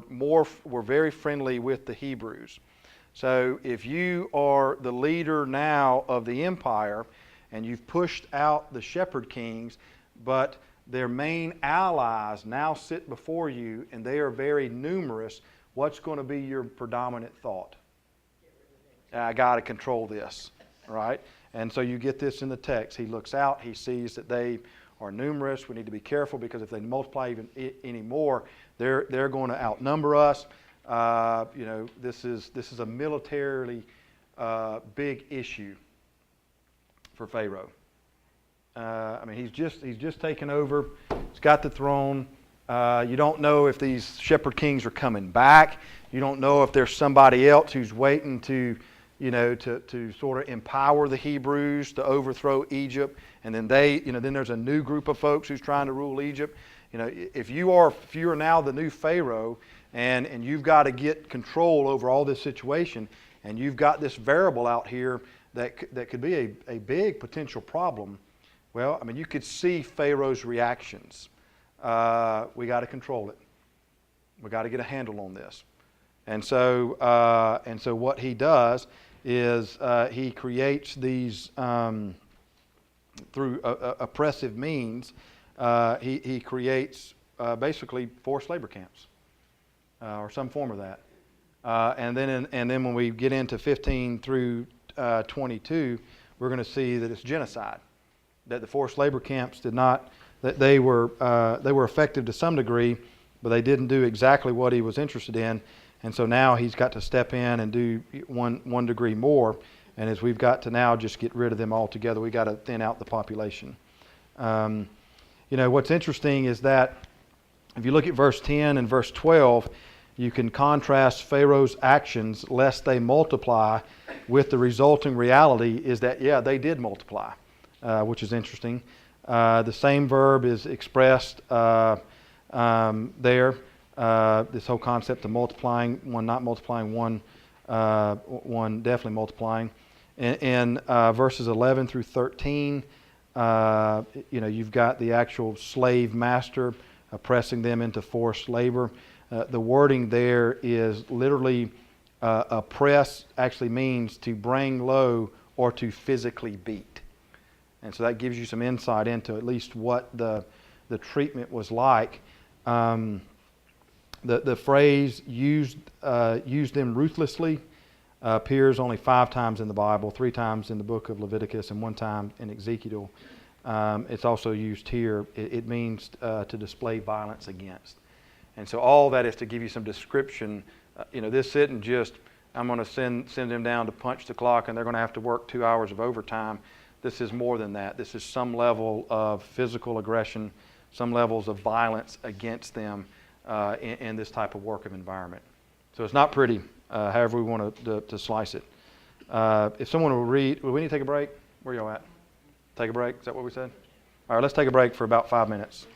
very friendly with the Hebrews. So if you are the leader now of the empire and you've pushed out the shepherd kings, but their main allies now sit before you and they are very numerous, what's going to be your predominant thought? I got to control this, right? And so you get this in the text. He looks out, he sees that they are numerous. We need to be careful because if they multiply even any more, they're going to outnumber us. This is a militarily big issue for Pharaoh. He's just taken over. He's got the throne. You don't know if these shepherd kings are coming back. You don't know if there's somebody else who's waiting to sort of empower the Hebrews to overthrow Egypt, and then then there's a new group of folks who's trying to rule Egypt. If you are now the new Pharaoh, and you've got to get control over all this situation, and you've got this variable out here that could be a big potential problem. Well, you could see Pharaoh's reactions. We got to control it. We got to get a handle on this. And so what he does is he creates these through oppressive means. He creates basically forced labor camps or some form of that. And then when we get into 15 through 22, we're going to see that it's genocide. That the forced labor camps did not. That they were effective to some degree, but they didn't do exactly what he was interested in. And so now he's got to step in and do one degree more. And as we've got to now just get rid of them altogether, we've got to thin out the population. What's interesting is that if you look at verse 10 and verse 12, you can contrast Pharaoh's actions lest they multiply with the resulting reality is that, they did multiply, which is interesting. The same verb is expressed there. This whole concept of multiplying, one not multiplying, one definitely multiplying. In verses 11 through 13, you've got the actual slave master oppressing them into forced labor. The wording there is literally oppress actually means to bring low or to physically beat. And so that gives you some insight into at least what the treatment was like. The phrase used them ruthlessly appears only 5 times in the Bible, 3 times in the book of Leviticus, and 1 time in Ezekiel. It's also used here. It means to display violence against. And so all that is to give you some description. This isn't just, I'm going to send them down to punch the clock and they're going to have to work 2 hours of overtime. This is more than that. This is some level of physical aggression, some levels of violence against them in this type of work of environment. So it's not pretty, however we want to slice it. If someone will read, will we need to take a break? Where y'all at? Take a break? Is that what we said? All right, let's take a break for about 5 minutes.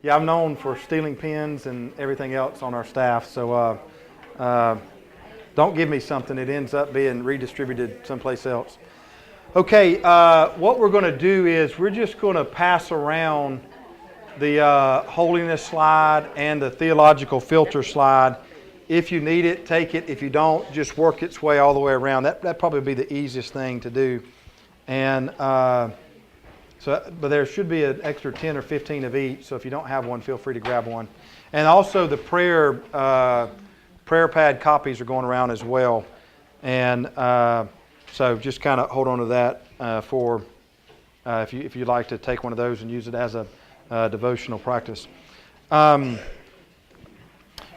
Yeah, I'm known for stealing pens and everything else on our staff, so don't give me something that ends up being redistributed someplace else. Okay, what we're going to do is we're just going to pass around the holiness slide and the theological filter slide. If you need it, take it. If you don't, just work its way all the way around. That'd probably be the easiest thing to do. And but there should be an extra 10 or 15 of each. So if you don't have one, feel free to grab one. And also the prayer pad copies are going around as well. And so just kind of hold on to that for if you'd like to take one of those and use it as a devotional practice. I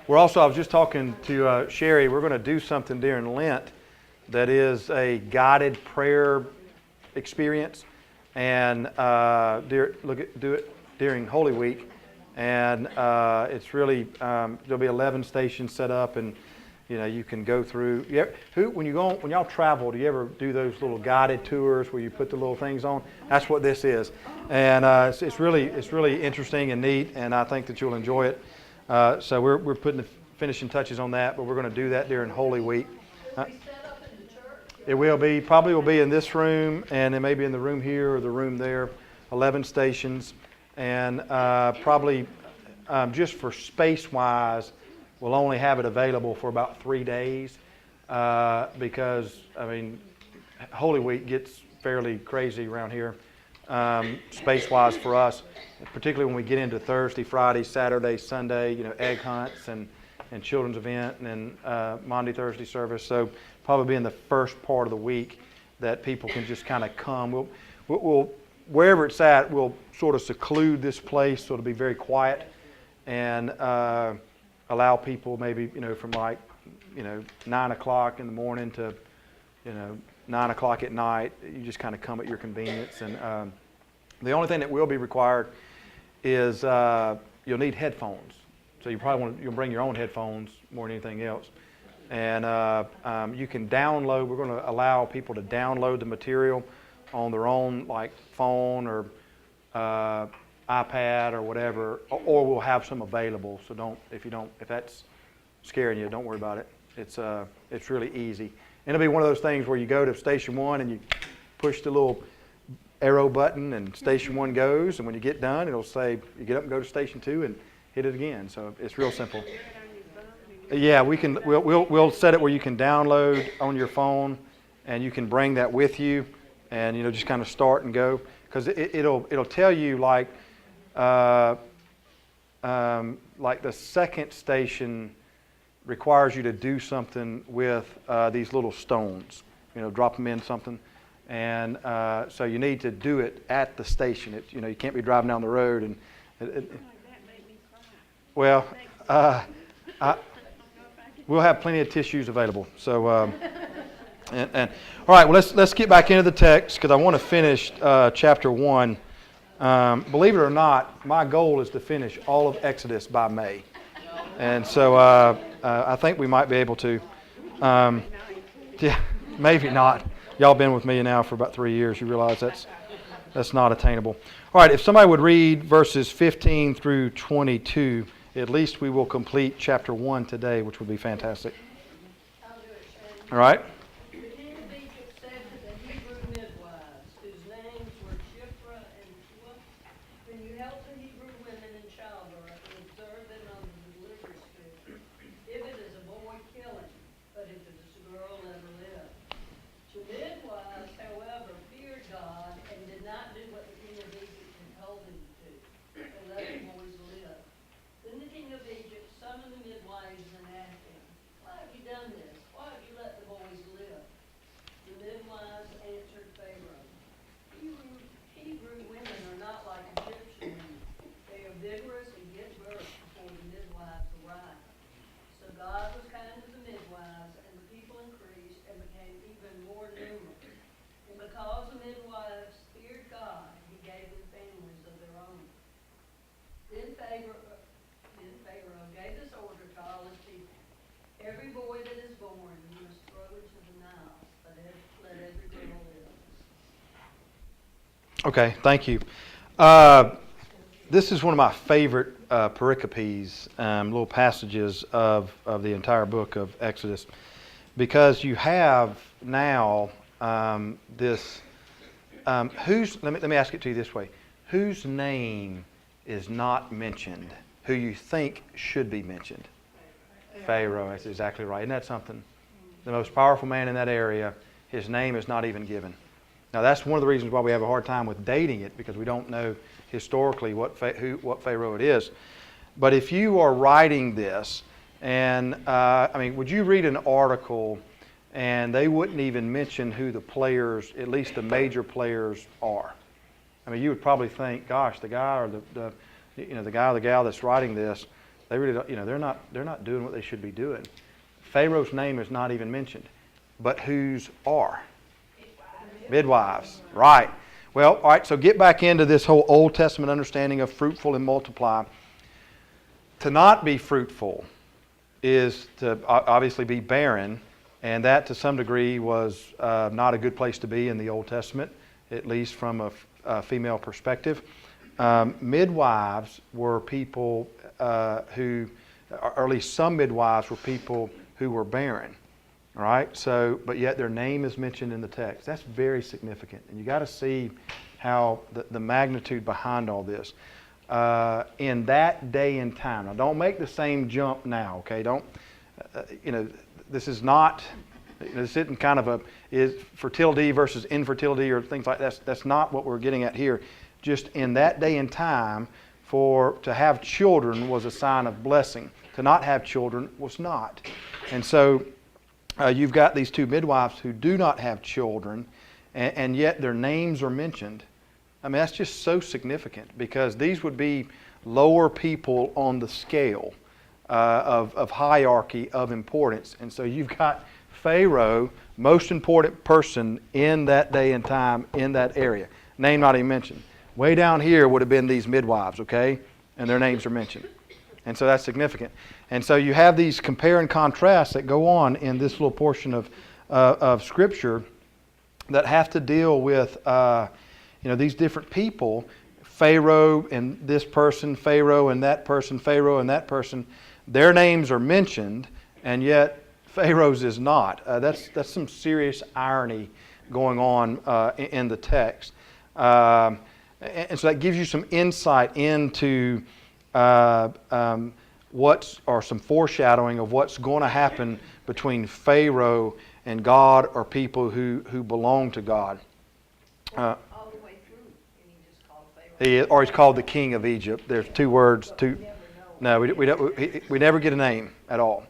was just talking to Sherry, we're going to do something during Lent that is a guided prayer experience, and do it during Holy Week, and it's really there'll be 11 stations set up, and you can go through. When y'all travel, do you ever do those little guided tours where you put the little things on? That's what this is, and it's really interesting and neat, and I think that you'll enjoy it. So we're putting the finishing touches on that, but we're going to do that during Holy Week. It will be, probably will be in this room, and it may be in the room here or the room there. 11 stations, and probably just for space-wise, we'll only have it available for about 3 days because, Holy Week gets fairly crazy around here, space-wise for us, particularly when we get into Thursday, Friday, Saturday, Sunday, egg hunts and children's event and Monday, Thursday service. So probably in the first part of the week that people can just kind of come. We'll wherever it's at, we'll sort of seclude this place so it'll be very quiet and allow people maybe, from 9 o'clock in the morning to, 9 o'clock at night. You just kind of come at your convenience. And the only thing that will be required is you'll need headphones. So you'll bring your own headphones more than anything else. And you can download. We're going to allow people to download the material on their own, like phone or iPad or whatever, or we'll have some available. So if that's scaring you, don't worry about it. It's really easy. And it'll be one of those things where you go to station 1 and you push the little arrow button and station 1 goes, and when you get done, it'll say you get up and go to station 2 and hit it again. So it's real simple. Yeah, we'll set it where you can download on your phone, and you can bring that with you, and just kind of start and go, because it'll tell you like the second station requires you to do something with these little stones, drop them in something, and so you need to do it at the station. You can't be driving down the road and. Well, we'll have plenty of tissues available. So, and all right. Well, let's get back into the text because I want to finish chapter 1. Believe it or not, my goal is to finish all of Exodus by May, and so I think we might be able to. Yeah, maybe not. Y'all been with me now for about 3 years. You realize that's not attainable. All right. If somebody would read verses 15 through 22. At least we will complete chapter 1 today, which would be fantastic. I'll do it, Shane. All right? The king of Egypt said to the Hebrew midwives, whose names were Shiphrah and Puah, when you help the Hebrew women in childbirth and observe them under the delivery schedule, if it is a boy, kill him, but if it is a girl, let her live. The midwives, however, feared God and did not do what the king of Egypt had told them to do. They let the boys live. Then the king of Egypt summoned the midwives and asked them, "Why have you done this? Why have you let the boys live?" The midwives answered Pharaoh, Hebrew women are not like Egyptian women. They are vigorous and give birth before the midwives arrive. So God was kind to the midwives, and the people increased and became even more numerous. And because the midwives feared God, he gave them families of their own. Then Pharaoh gave this order to all his people. Every boy that is born you must throw into the Nile, but let every girl live. Okay, thank you. This is one of my favorite pericopes, little passages of the entire book of Exodus, because you have now this. Let me ask it to you this way: whose name is not mentioned? Who you think should be mentioned? Pharaoh. That's exactly right. Isn't that something? The most powerful man in that area. His name is not even given. Now that's one of the reasons why we have a hard time with dating it, because we don't know historically what Pharaoh it is. But if you are writing this, and would you read an article and they wouldn't even mention who the players, at least the major players, are? I mean, you would probably think, gosh, the guy or the guy or the gal that's writing this, they really don't, they're not doing what they should be doing. Pharaoh's name is not even mentioned, but whose are? Midwives, right. Well, all right, so get back into this whole Old Testament understanding of fruitful and multiply. To not be fruitful is to obviously be barren, and that to some degree was not a good place to be in the Old Testament, at least from a female perspective. Midwives were people who, or at least some midwives were people who were barren. All right, so, but yet their name is mentioned in the text. That's very significant. And you got to see how the magnitude behind all this. In that day and time. Now, don't make the same jump now, okay? Don't, this is not, this isn't kind of is fertility versus infertility or things like that. That's not what we're getting at here. Just in that day and time, to have children was a sign of blessing. To not have children was not. And so, you've got these two midwives who do not have children, and yet their names are mentioned. I mean, that's just so significant, because these would be lower people on the scale of hierarchy, of importance. And so you've got Pharaoh, most important person in that day and time in that area. Name not even mentioned. Way down here would have been these midwives, okay? And their names are mentioned. And so that's significant. And so you have these compare and contrast that go on in this little portion of Scripture that have to deal with these different people, Pharaoh and this person, Pharaoh and that person, Pharaoh and that person. Their names are mentioned, and yet Pharaoh's is not. That's some serious irony going on in the text. And so that gives you some insight into some foreshadowing of what's going to happen between Pharaoh and God, or people who belong to God. All the way through, and he just called Pharaoh. Or he's called the king of Egypt. There's two words. No, we never get a name at all.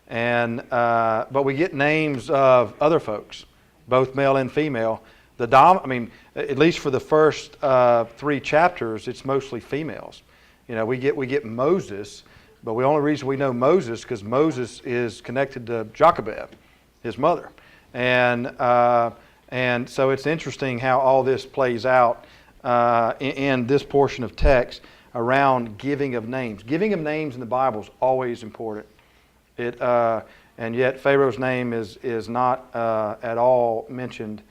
And but we get names of other folks, both male and female. At least for the first 3 chapters, it's mostly females. We get Moses, but the only reason we know Moses because Moses is connected to Jochebed, his mother, and so it's interesting how all this plays out in this portion of text around giving of names. Giving of names in the Bible is always important. And yet Pharaoh's name is not at all mentioned,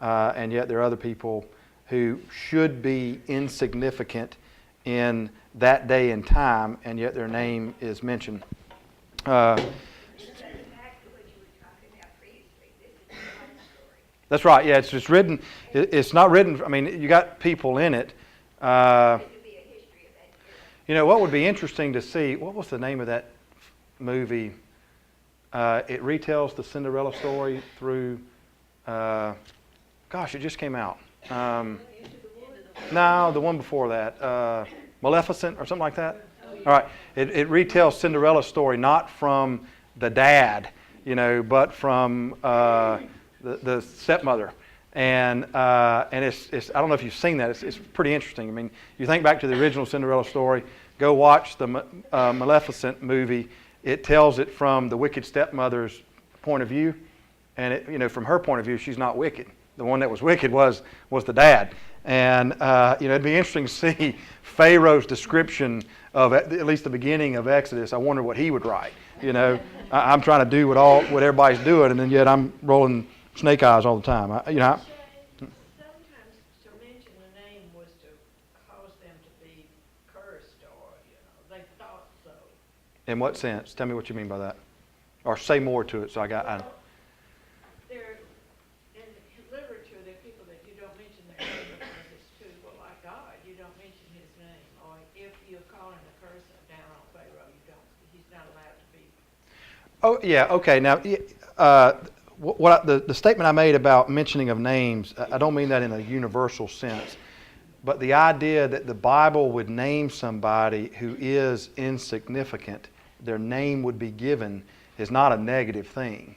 and yet there are other people who should be insignificant in that day and time, and yet their name is mentioned. That's right. Yeah, it's just written. It's not written. I mean, you got people in it. What would be interesting to see? What was the name of that movie? It retells the Cinderella story through. It just came out. No, the one before that, Maleficent or something like that. All right, it retells Cinderella's story not from the dad, but from the stepmother, and it's I don't know if you've seen that. It's pretty interesting. I mean, you think back to the original Cinderella story. Go watch the Maleficent movie. It tells it from the wicked stepmother's point of view, and from her point of view, she's not wicked. The one that was wicked was the dad. And it'd be interesting to see Pharaoh's description of at least the beginning of Exodus. I wonder what he would write. I'm trying to do what everybody's doing, and then yet I'm rolling snake eyes all the time. Sometimes to mention the name was to cause them to be cursed In what sense? Tell me what you mean by that. Or say more to it so I got... Well, there, in literature, there are people that you don't mention their name because it's too, well, like God, you don't mention his name. Or if you're calling a curse down on Pharaoh, you don't, he's not allowed to be. Oh, yeah, okay. Now, the statement I made about mentioning of names, I don't mean that in a universal sense, but the idea that the Bible would name somebody who is insignificant, their name would be given, is not a negative thing.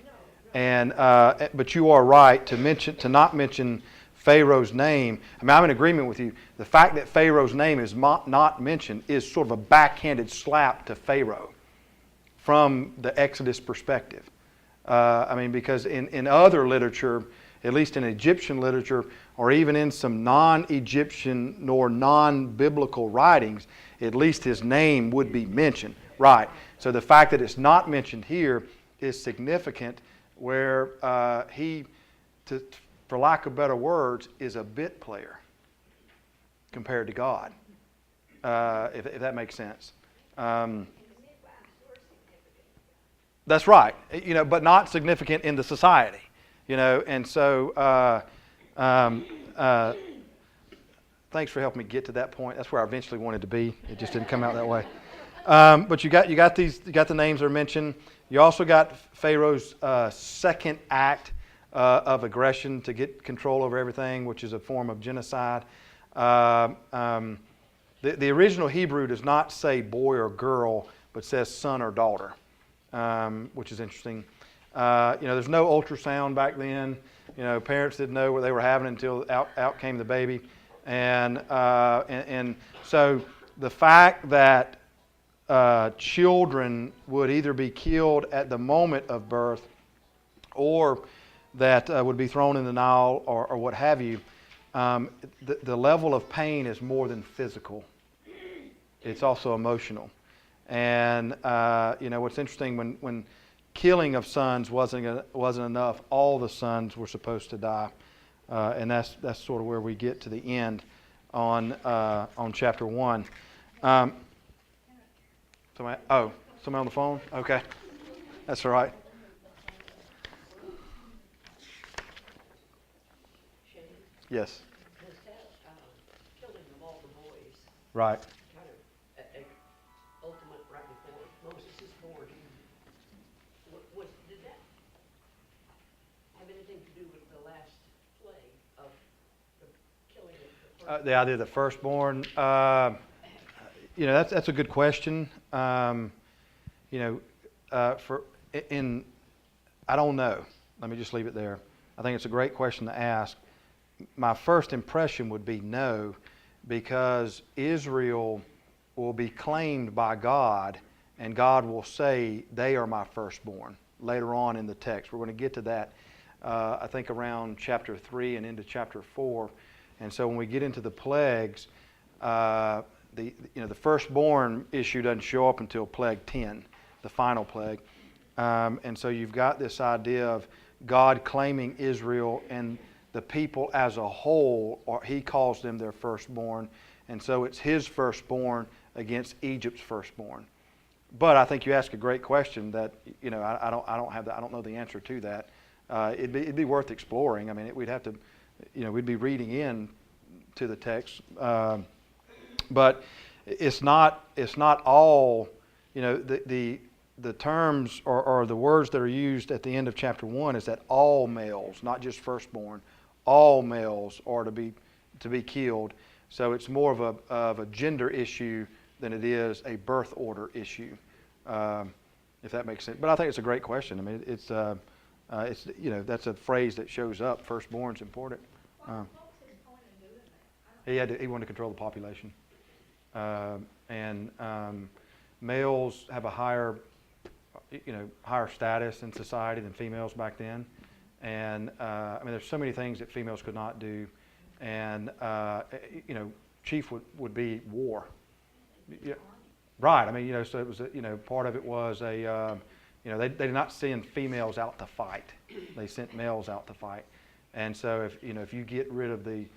And but you are right to not mention Pharaoh's name. I mean, I'm in agreement with you. The fact that Pharaoh's name is not mentioned is sort of a backhanded slap to Pharaoh from the Exodus perspective. I mean, because in other literature, at least in Egyptian literature, or even in some non-Egyptian nor non-biblical writings, at least his name would be mentioned. Right. So the fact that it's not mentioned here is significant, where he, for lack of better words, is a bit player compared to God, if that makes sense. That's right. But not significant in the society. And so thanks for helping me get to that point. That's where I eventually wanted to be. It just didn't come out that way. But you got the names that are mentioned. You also got Pharaoh's second act of aggression to get control over everything, which is a form of genocide. The original Hebrew does not say boy or girl, but says son or daughter, which is interesting. There's no ultrasound back then. Parents didn't know what they were having until out came the baby, and so the fact that children would either be killed at the moment of birth, or that would be thrown in the Nile, or what have you, the level of pain is more than physical. It's also emotional. And what's interesting, when killing of sons wasn't enough, all the sons were supposed to die, and that's sort of where we get to the end on chapter 1. Somebody on the phone? Okay, that's all right. Yes. Was that killing of all the boys Right. kind of ultimate right before Moses is born? Did that have anything to do with the last plague of the killing of the first? The idea of the firstborn. That's a good question. I don't know. Let me just leave it there. I think it's a great question to ask. My first impression would be no, because Israel will be claimed by God, and God will say, they are my firstborn, later on in the text. We're going to get to that, I think, around chapter 3 and into chapter 4. And so when we get into the plagues, the firstborn issue doesn't show up until plague 10, the final plague. And so you've got this idea of God claiming Israel and the people as a whole, or he calls them their firstborn, and so it's his firstborn against Egypt's firstborn. But I think you ask a great question that I don't know the answer to that. It'd be worth exploring. I mean, we'd have to, we'd be reading in to the text, but it's not all. The terms or the words that are used at the end of chapter 1 is that all males, not just firstborn, all males are to be killed. So it's more of a gender issue than it is a birth order issue, if that makes sense. But I think it's a great question. I mean, it's that's a phrase that shows up. Firstborn's important. What was his point in doing that? He wanted to control the population, and males have a higher status in society than females back then. And there's so many things that females could not do, and chief would be war. Yeah, right. I mean, so it was part of it was they did not send females out to fight; they sent males out to fight. And so if you get rid of the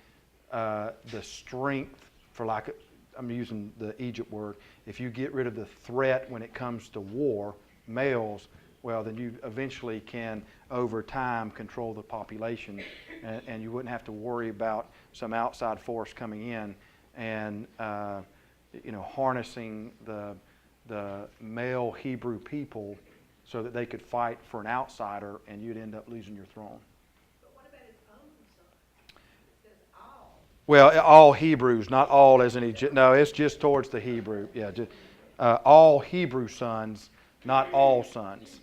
strength, for lack of, I'm using the Egypt word, if you get rid of the threat when it comes to war, males, well, then you eventually can, over time, control the population, and you wouldn't have to worry about some outside force coming in and harnessing the male Hebrew people so that they could fight for an outsider, and you'd end up losing your throne. But what about his own son? It says all. Well, all Hebrews, not all as in Egypt. No, it's just towards the Hebrew. Yeah, just, all Hebrew sons, not all sons.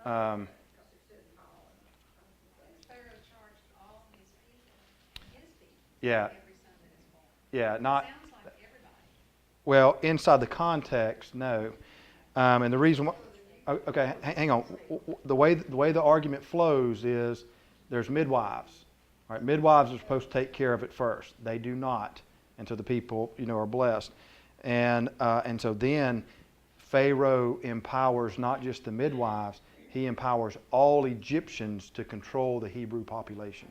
Pharaoh charged all his people, Yeah, every son that is born. yeah, not. Sounds like everybody. Well, inside the context, no. And the reason why, okay, hang on. The way the argument flows is there's midwives. All right, midwives are supposed to take care of it first. They do not, and so the people, are blessed. And so then Pharaoh empowers not just the midwives; he empowers all Egyptians to control the Hebrew population.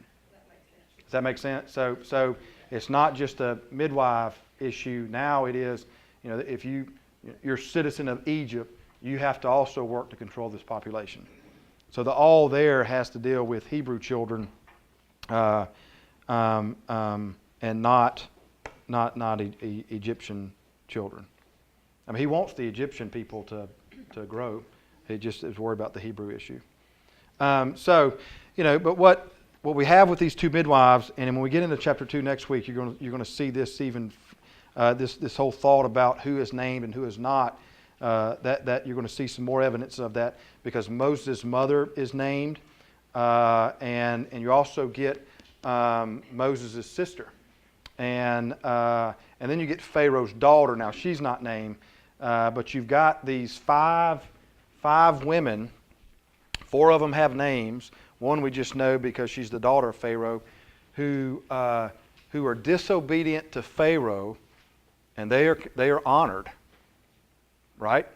Does that make sense? So it's not just a midwife issue. Now it is, if you're a citizen of Egypt, you have to also work to control this population. So the all there has to deal with Hebrew children, and not Egyptian children. I mean, he wants the Egyptian people to grow. He just is worried about the Hebrew issue. But what we have with these two midwives, and when we get into chapter 2 next week, you're going to see this even this whole thought about who is named and who is not. That you're going to see some more evidence of that, because Moses' mother is named, and you also get Moses' sister, and then you get Pharaoh's daughter. Now she's not named, but you've got these five women. 4 of them have names. One we just know because she's the daughter of Pharaoh, who are disobedient to Pharaoh, and they are honored. Right?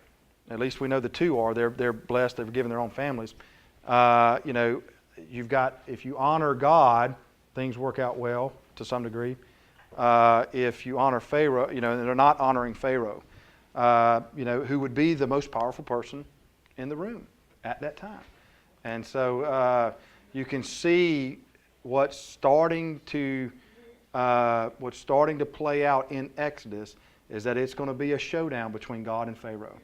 At least we know the 2 are. They're blessed. They've given their own families. You've got, if you honor God, things work out well to some degree. If you honor Pharaoh, and they're not honoring Pharaoh, who would be the most powerful person in the room at that time. And so you can see what's starting to play out in Exodus is that it's going to be a showdown between God and Pharaoh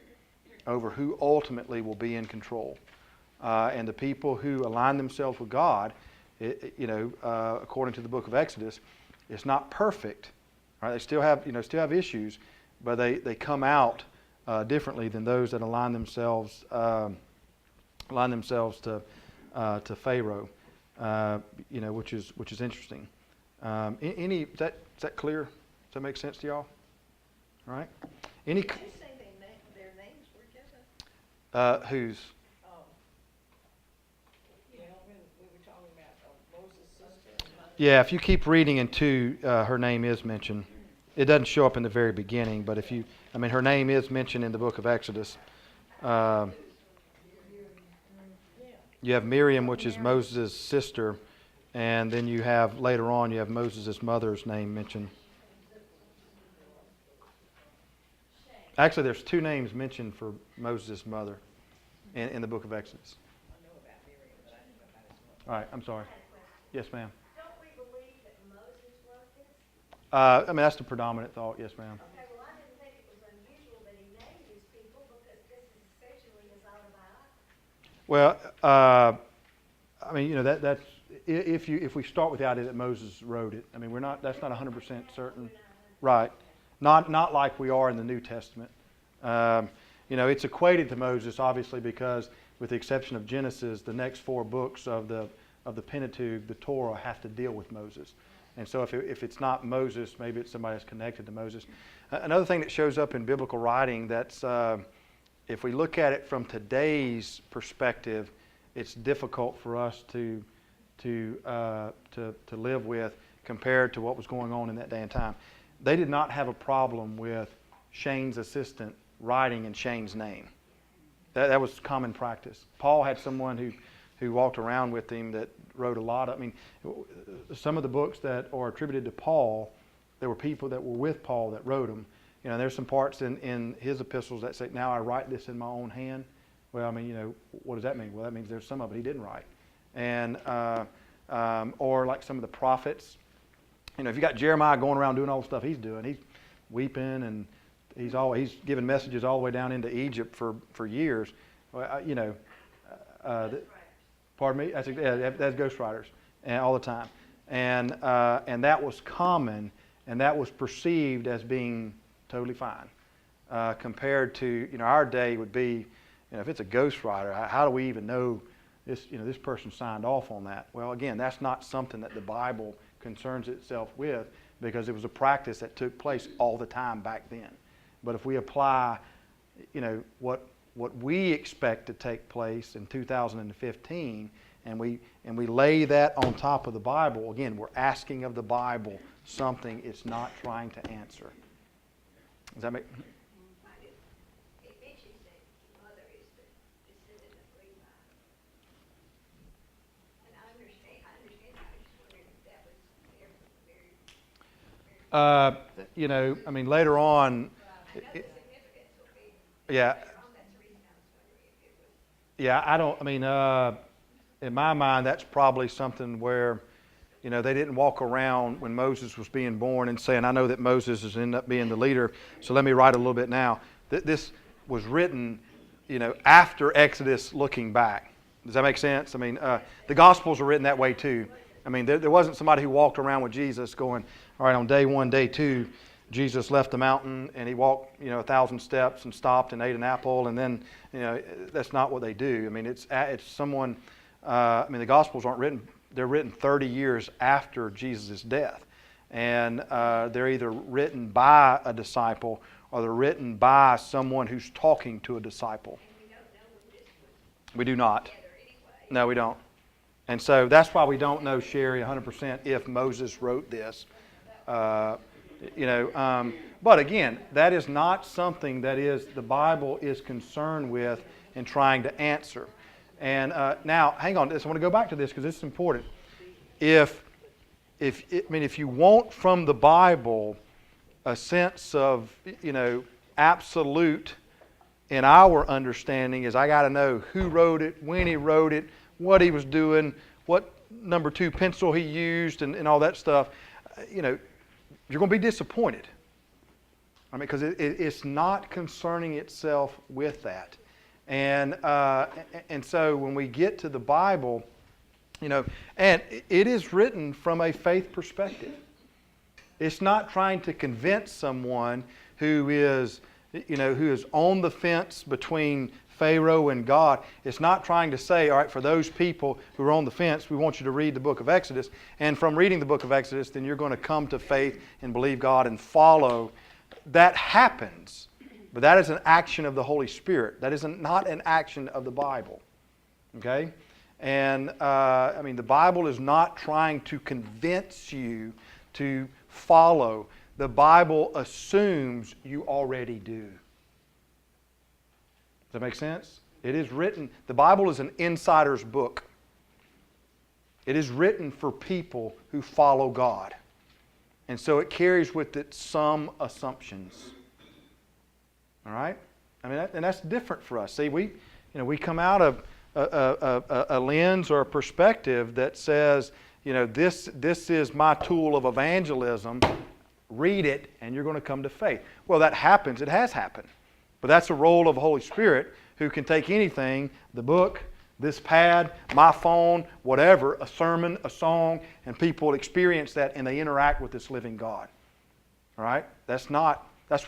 over who ultimately will be in control. And the people who align themselves with God, according to the book of Exodus, it's not perfect. Right? They still have issues, but they come out differently than those that align themselves to Pharaoh. Which is interesting. Is that clear? Does that make sense to y'all? All right. Did you say their names were given? Whose? When we were talking about Moses' sister. Yeah, if you keep reading in 2, her name is mentioned. It doesn't show up in the very beginning, but her name is mentioned in the book of Exodus. You have Miriam, which is Moses' sister, and then you have, later on, you have Moses' mother's name mentioned. Actually, there's 2 names mentioned for Moses' mother in the book of Exodus. All right, I'm sorry. Yes, ma'am. Don't we believe that Moses wrote this? That's the predominant thought. Yes, ma'am. Okay, well, I didn't think it was unusual that he named his people because this is essentially his autobiography. Well, that's if we start with the idea that Moses wrote it. That's not 100% certain, right? Not like we are in the New Testament. It's equated to Moses, obviously, because with the exception of Genesis, the next 4 books of the Pentateuch, the Torah, have to deal with Moses. And so if it's not Moses, maybe it's somebody that's connected to Moses. Another thing that shows up in biblical writing that's, if we look at it from today's perspective, it's difficult for us to live with compared to what was going on in that day and time. They did not have a problem with Shane's assistant writing in Shane's name. That was common practice. Paul had someone who walked around with him that wrote a lot of, some of the books that are attributed to Paul, there were people that were with Paul that wrote them. there's some parts in his epistles that say, now I write this in my own hand. Well, I mean, what does that mean? Well, that means there's some of it he didn't write. And, or like some of the prophets. If you got Jeremiah going around doing all the stuff he's doing, he's weeping and he's giving messages all the way down into Egypt for years. Pardon me? That's ghostwriters and all the time. And that was common, and that was perceived as being totally fine. Compared to, our day would be, if it's a ghostwriter, how do we even know this person signed off on that? Well, again, that's not something that the Bible concerns itself with, because it was a practice that took place all the time back then. But if we apply, what we expect to take place in 2015, and we lay that on top of the Bible, again, we're asking of the Bible something it's not trying to answer. Does that make? It mentions that mother is the descendant of Levi. And I understand that. I just wondered if that was there from the very. Later on. I know the significance will be. Yeah. Later on, that's the reason I was wondering if it was. Yeah, in my mind, that's probably something where, they didn't walk around when Moses was being born and saying, I know that Moses is end up being the leader, so let me write a little bit now. This was written, after Exodus, looking back. Does that make sense? The Gospels are written that way too. There wasn't somebody who walked around with Jesus going, all right, on day 1, day 2, Jesus left the mountain and he walked, 1,000 steps and stopped and ate an apple, and then, that's not what they do. It's someone. The Gospels aren't written. They're written 30 years after Jesus' death, and they're either written by a disciple or they're written by someone who's talking to a disciple. And we don't know when this was We do not. together anyway. No, we don't. And so that's why we don't know, Sherry, 100% if Moses wrote this. But again, that is not something that the Bible is concerned with and trying to answer. And now, hang on. I want to go back to this because this is important. If you want from the Bible a sense of, absolute in our understanding, is I got to know who wrote it, when he wrote it, what he was doing, what number 2 pencil he used, and all that stuff. You're going to be disappointed. Because it's not concerning itself with that. And so when we get to the Bible, and it is written from a faith perspective. It's not trying to convince someone who is on the fence between Pharaoh and God. It's not trying to say, all right, for those people who are on the fence, we want you to read the book of Exodus. And from reading the book of Exodus, then you're going to come to faith and believe God and follow. That happens. But that is an action of the Holy Spirit. That is not an action of the Bible. Okay? And, the Bible is not trying to convince you to follow. The Bible assumes you already do. Does that make sense? It is written, the Bible is an insider's book. It is written for people who follow God. And so it carries with it some assumptions. All right? And that's different for us. See, we come out of a lens or a perspective that says, this is my tool of evangelism. Read it, and you're going to come to faith. Well, that happens. It has happened. But that's a role of the Holy Spirit, who can take anything, the book, this pad, my phone, whatever, a sermon, a song, and people experience that and they interact with this living God. All right? That's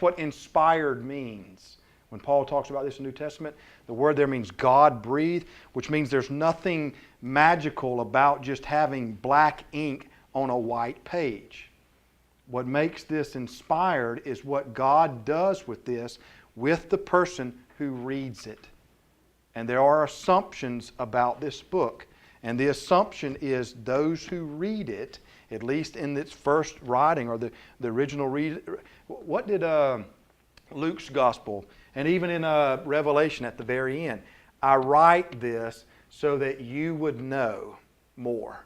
what inspired means. When Paul talks about this in the New Testament, the word there means God-breathed, which means there's nothing magical about just having black ink on a white page. What makes this inspired is what God does with this, with the person who reads it. And there are assumptions about this book. And the assumption is those who read it, at least in its first writing or the original read. What did Luke's gospel, and even in Revelation at the very end, I write this so that you would know more.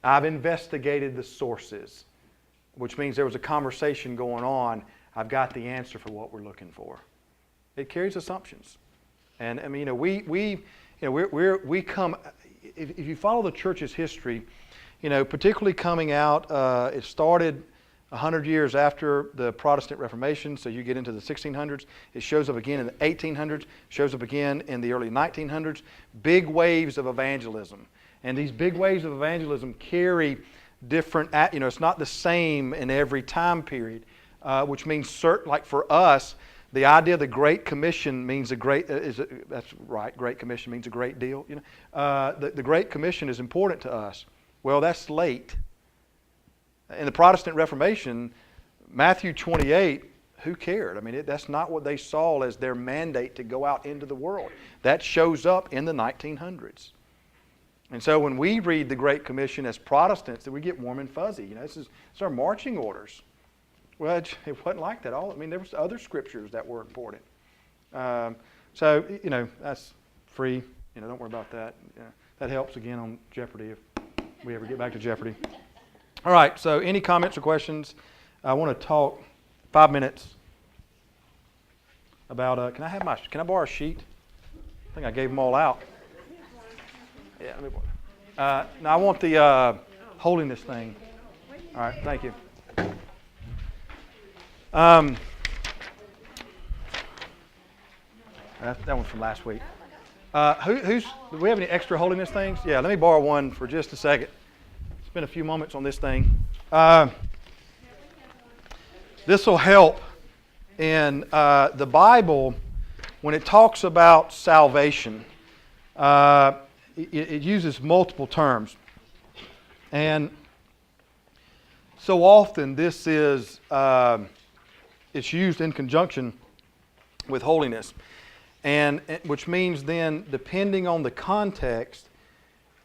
I've investigated the sources. which means there was a conversation going on. I've got the answer for what we're looking for. It carries assumptions. And I mean, we come, if you follow the church's history, particularly coming out, it started 100 years after the Protestant Reformation, so you get into the 1600s. It shows up again in the 1800s, shows up again in the early 1900s. Big waves of evangelism. And these big waves of evangelism carry different, it's not the same in every time period, which means, like for us, the idea of the Great Commission means that's right, Great Commission means a great deal. The Great Commission is important to us. Well, that's late. In the Protestant Reformation, Matthew 28, who cared? I mean, that's not what they saw as their mandate to go out into the world. That shows up in the 1900s. And so when we read the Great Commission as Protestants, we get warm and fuzzy. It's our marching orders. Well, it wasn't like that. There was other scriptures that were important. So, that's free. Don't worry about that. That helps again on Jeopardy if we ever get back to Jeopardy. All right, so any comments or questions? I want to talk 5 minutes about, can I borrow a sheet? I think I gave them all out. Yeah, let me borrow. Now I want the holiness thing. All right, thank you. That one's from last week. Do we have any extra holiness things? Yeah, let me borrow one for just a second. Spend a few moments on this thing. This will help in the Bible when it talks about salvation. It uses multiple terms. And so often this is it's used in conjunction with holiness. And which means then, depending on the context,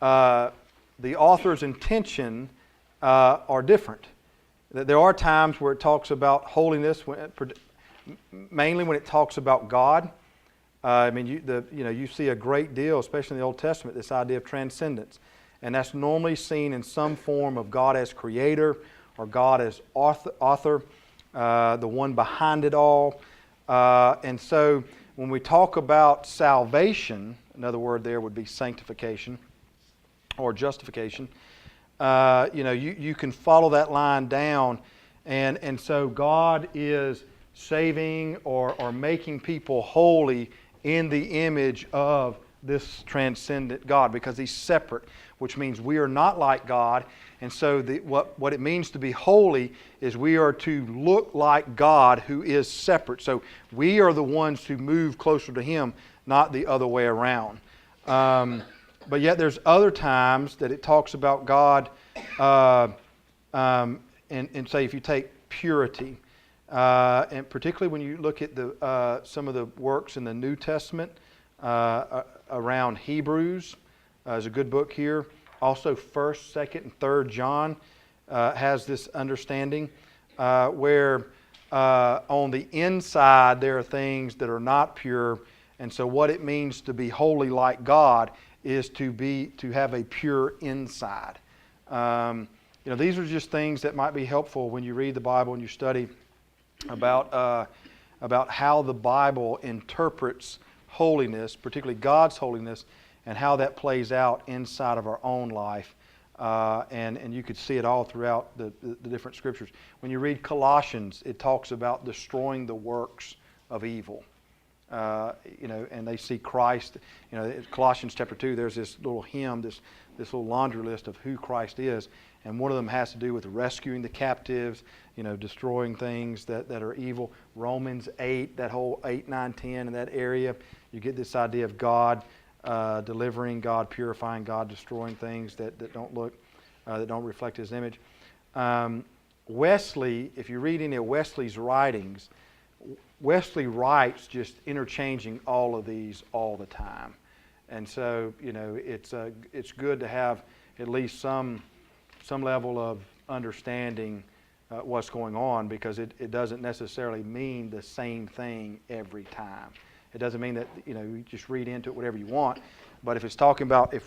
the author's intention are different. There are times where it talks about holiness, mainly when it talks about God. You see a great deal, especially in the Old Testament, this idea of transcendence. And that's normally seen in some form of God as creator or God as author, the one behind it all. And so when we talk about salvation, another word there would be sanctification or justification, you can follow that line down. And so God is saving or making people holy in the image of this transcendent God, because He's separate, which means we are not like God. And so what it means to be holy is we are to look like God, who is separate. So we are the ones who move closer to Him, not the other way around. But yet there's other times that it talks about God, and say if you take purity, and particularly when you look at some of the works in the New Testament around Hebrews, there's a good book here. Also 1st, 2nd, and 3rd John has this understanding where on the inside there are things that are not pure. And so what it means to be holy like God is to have a pure inside. These are just things that might be helpful when you read the Bible and you study about how the Bible interprets holiness, particularly God's holiness, and how that plays out inside of our own life. And you could see it all throughout the different scriptures. When you read Colossians, it talks about destroying the works of evil. And they see Christ. Colossians chapter 2, there's this little hymn, this little laundry list of who Christ is. And one of them has to do with rescuing the captives, destroying things that are evil. Romans 8, that whole 8, 9, 10 in that area, you get this idea of God delivering, God purifying, God destroying things that don't reflect His image. Wesley, if you read any of Wesley's writings, Wesley writes just interchanging all of these all the time. And so, it's good to have at least some level of understanding what's going on, because it doesn't necessarily mean the same thing every time. It doesn't mean that you just read into it whatever you want. But if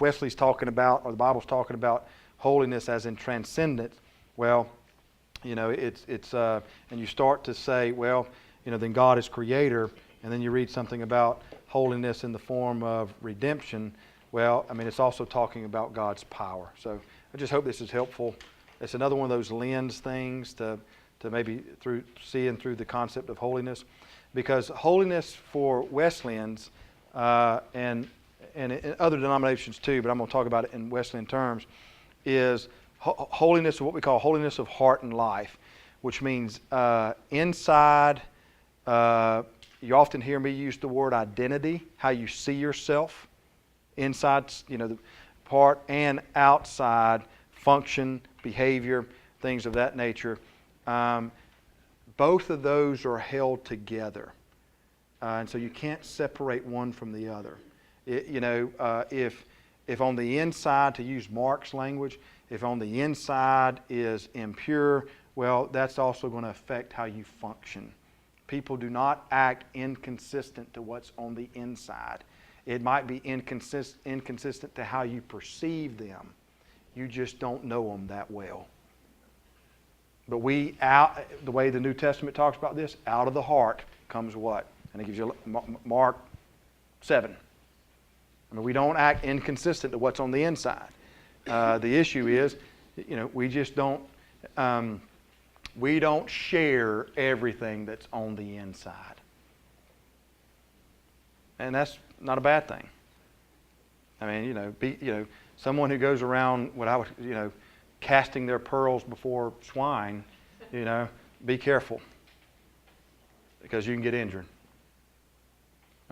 Wesley's talking about, or the Bible's talking about holiness as in transcendence, well, and you start to say, well, then God is creator, and then you read something about holiness in the form of redemption. Well, it's also talking about God's power. So I just hope this is helpful. It's another one of those lens things to maybe seeing through the concept of holiness, because holiness for Wesleyans and in other denominations too, but I'm going to talk about it in Wesleyan terms, is holiness, what we call holiness of heart and life, which means inside. You often hear me use the word identity, how you see yourself inside, the part, and outside function, behavior, things of that nature. Both of those are held together, and so you can't separate one from the other. If on the inside, to use Mark's language, if on the inside is impure, well, that's also going to affect how you function. People do not act inconsistent to what's on the inside. It might be inconsistent to how you perceive them. You just don't know them that well. But the way the New Testament talks about this, out of the heart comes what? And it gives you Mark 7. We don't act inconsistent to what's on the inside. The issue is, we just don't. We don't share everything that's on the inside. And that's not a bad thing. Someone who goes around casting their pearls before swine, be careful, because you can get injured.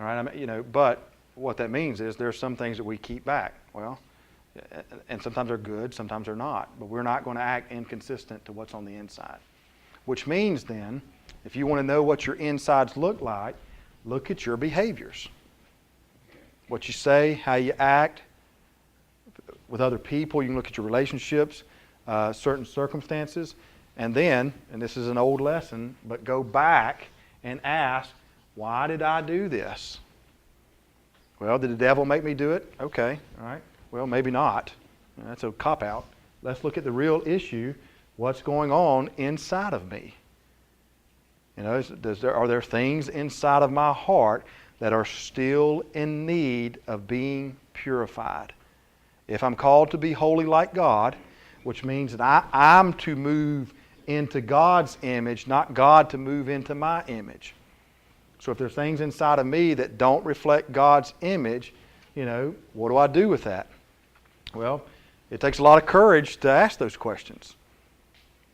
All right, but what that means is there's some things that we keep back. Well, and sometimes they're good, sometimes they're not. But we're not going to act inconsistent to what's on the inside. Which means then, if you want to know what your insides look like, look at your behaviors. What you say, how you act with other people. You can look at your relationships, certain circumstances. And then, and this is an old lesson, but go back and ask, why did I do this? Well, did the devil make me do it? Okay, all right. Well, maybe not. That's a cop-out. Let's look at the real issue. What's going on inside of me? Are there things inside of my heart that are still in need of being purified? If I'm called to be holy like God, which means that I'm to move into God's image, not God to move into my image. So if there's things inside of me that don't reflect God's image, what do I do with that? Well, it takes a lot of courage to ask those questions.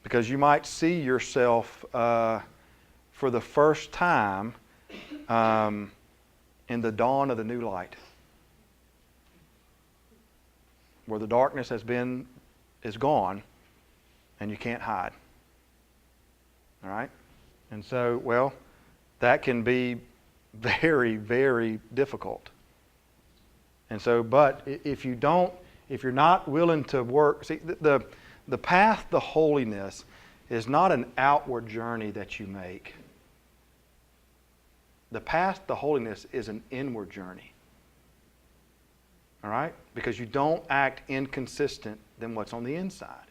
Because you might see yourself for the first time in the dawn of the new light, where the darkness is gone, and you can't hide. All right? And so, that can be very, very difficult. And so, but if you're not willing to work, see, the path to holiness is not an outward journey that you make. The path to holiness is an inward journey. All right? Because you don't act inconsistent than what's on the inside.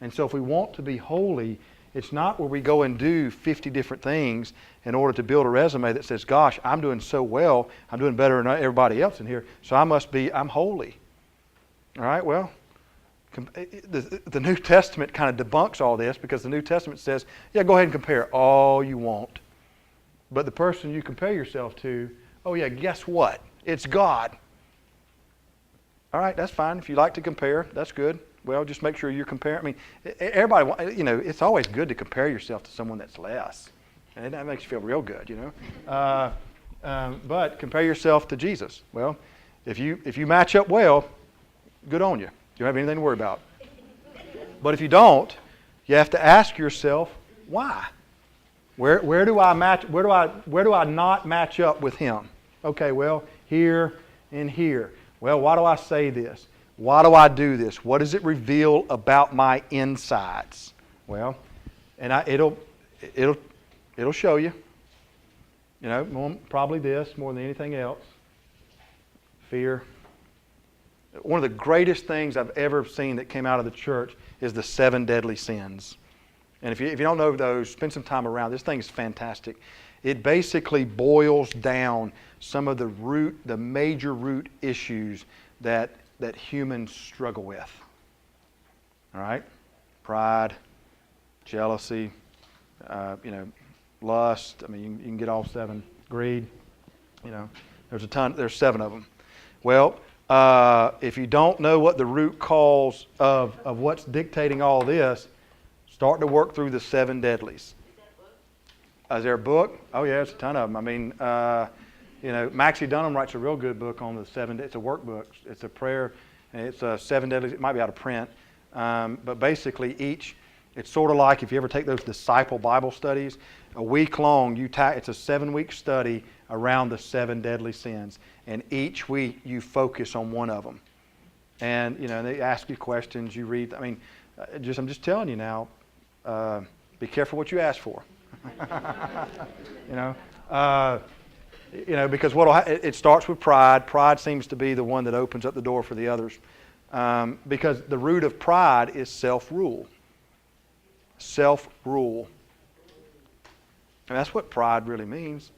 And so if we want to be holy, it's not where we go and do 50 different things in order to build a resume that says, gosh, I'm doing so well, I'm doing better than everybody else in here, so I'm holy. All right? Well, the New Testament kind of debunks all this, because the New Testament says, yeah, go ahead and compare all you want. But the person you compare yourself to, oh yeah, guess what? It's God. All right, that's fine. If you like to compare, that's good. Well, just make sure you're comparing. Everybody, it's always good to compare yourself to someone that's less. And that makes you feel real good, But compare yourself to Jesus. Well, if you match up well, good on you. You don't have anything to worry about. But if you don't, you have to ask yourself, why? Where do I not match up with him? Okay, well, here and here. Well, why do I say this? Why do I do this? What does it reveal about my insides? Well, and it'll show you. Probably this more than anything else. Fear. One of the greatest things I've ever seen that came out of the church is the 7 deadly sins. And if you don't know those, spend some time around. This thing is fantastic. It basically boils down some of the major root issues that humans struggle with. All right? Pride, jealousy, lust. I mean, you can get all 7. Greed. There's 7 of them. Well, if you don't know what the root cause of what's dictating all this, start to work through the 7 deadlies. Is there a book? Oh yeah, there's a ton of them. I mean, Maxie Dunham writes a real good book on the 7. It's a workbook. It's a prayer. And it's 7 deadlies. It might be out of print, but basically it's sort of like if you ever take those disciple Bible studies, a week long. It's a 7-week study around the 7 deadly sins, and each week you focus on one of them. And they ask you questions. You read. I mean, I'm just telling you now. Be careful what you ask for. Because it starts with pride. Pride seems to be the one that opens up the door for the others. Because the root of pride is self-rule. Self-rule. And that's what pride really means.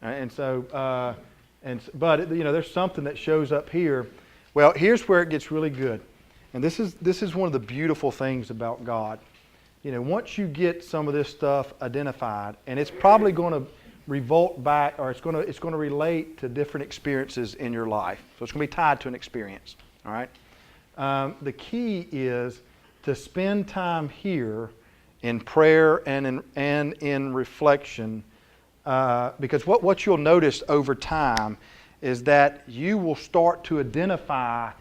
But there's something that shows up here. Well, here's where it gets really good. And this is one of the beautiful things about God. Once you get some of this stuff identified, and it's probably going to revolt back, or it's going to relate to different experiences in your life. So it's going to be tied to an experience. All right. The key is to spend time here in prayer and in reflection, because what you'll notice over time is that you will start to identify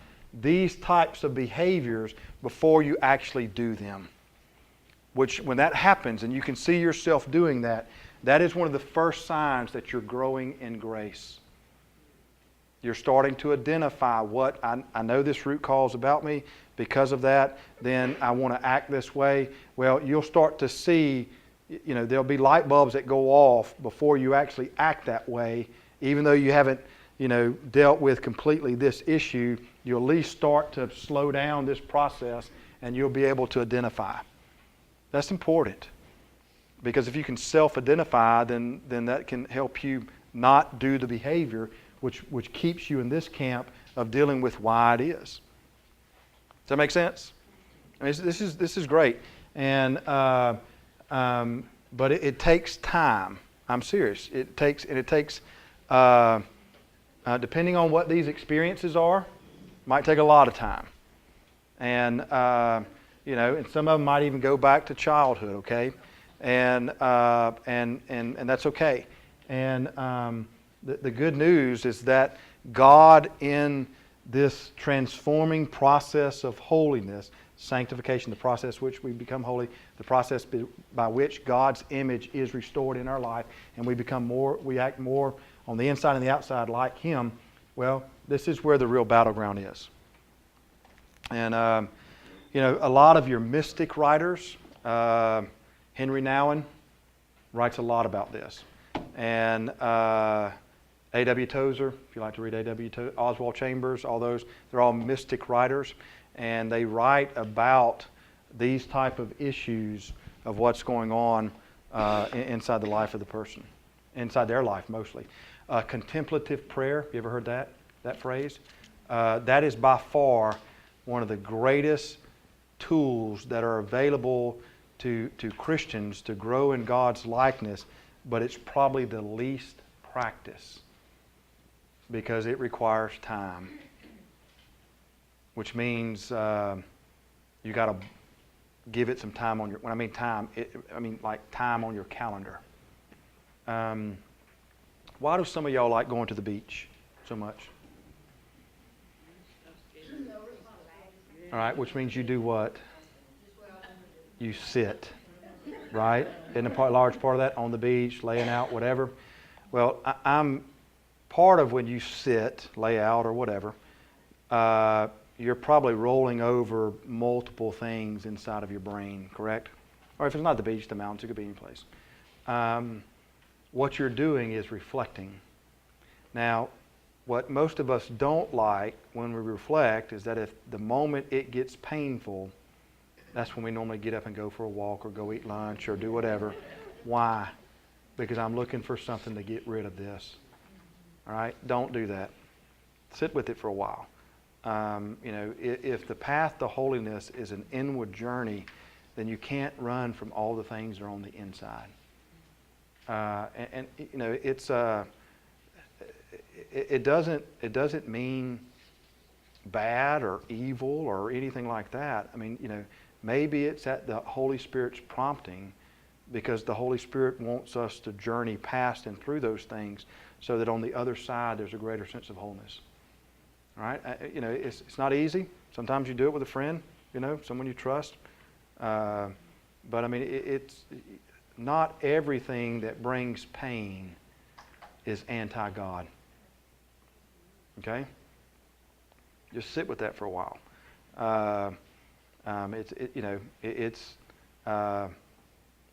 these types of behaviors before you actually do them. Which, when that happens and you can see yourself doing that, that is one of the first signs that you're growing in grace. You're starting to identify what I know this root cause about me. Because of that, then I want to act this way. Well, you'll start to see, there'll be light bulbs that go off before you actually act that way. Even though you haven't, dealt with completely this issue, you'll at least start to slow down this process and you'll be able to identify. That's important, because if you can self-identify, then that can help you not do the behavior, which keeps you in this camp of dealing with why it is. Does that make sense? I mean, this is great, and but it takes time. I'm serious. It takes depending on what these experiences are, might take a lot of time, and and some of them might even go back to childhood, okay? And that's okay. And the good news is that God, in this transforming process of holiness, sanctification, the process which we become holy, the process by which God's image is restored in our life, and we act more on the inside and the outside like Him. Well, this is where the real battleground is. And a lot of your mystic writers, Henry Nouwen writes a lot about this. And A.W. Tozer, if you like to read A.W. Tozer, Oswald Chambers, all those, they're all mystic writers. And they write about these type of issues of what's going on inside the life of the person, inside their life mostly. Contemplative prayer, you ever heard that phrase? That is by far one of the greatest tools that are available to Christians to grow in God's likeness, but it's probably the least practiced because it requires time, which means you got to give it some time on your. When I mean time, I mean like time on your calendar. Why do some of y'all like going to the beach so much? All right, which means you do what? You sit, right? Isn't a large part of that on the beach, laying out, whatever? Well, I'm part of when you sit, lay out, or whatever, you're probably rolling over multiple things inside of your brain, correct? Or if it's not the beach, the mountains, it could be any place. What you're doing is reflecting. Now, what most of us don't like when we reflect is that if the moment it gets painful, that's when we normally get up and go for a walk or go eat lunch or do whatever. Why? Because I'm looking for something to get rid of this. All right? Don't do that. Sit with it for a while. If the path to holiness is an inward journey, then you can't run from all the things that are on the inside. It doesn't mean bad or evil or anything like that. I mean, maybe it's at the Holy Spirit's prompting, because the Holy Spirit wants us to journey past and through those things so that on the other side there's a greater sense of wholeness. All right? It's not easy. Sometimes you do it with a friend, someone you trust. But I mean, it's not everything that brings pain is anti-God. Okay? Just sit with that for a while.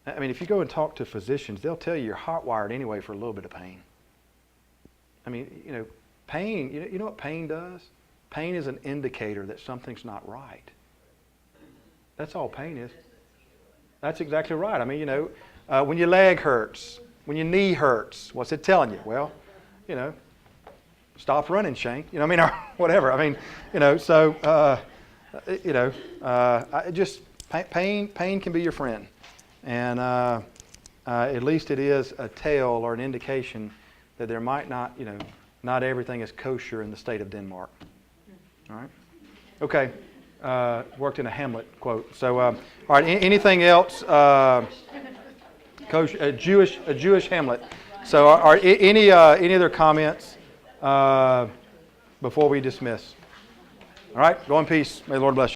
If you go and talk to physicians, they'll tell you you're hot-wired anyway for a little bit of pain. I mean, pain, you know what pain does? Pain is an indicator that something's not right. That's all pain is. That's exactly right. I mean, when your leg hurts, when your knee hurts, what's it telling you? Well, stop running, Shane. Or whatever. I mean, pain can be your friend. And at least it is a tell or an indication that there might not, not everything is kosher in the state of Denmark. All right? Okay. Worked in a Hamlet quote. So, all right. Anything else? Kosher, a Jewish Hamlet. So, any other comments before we dismiss? All right. Go in peace. May the Lord bless you.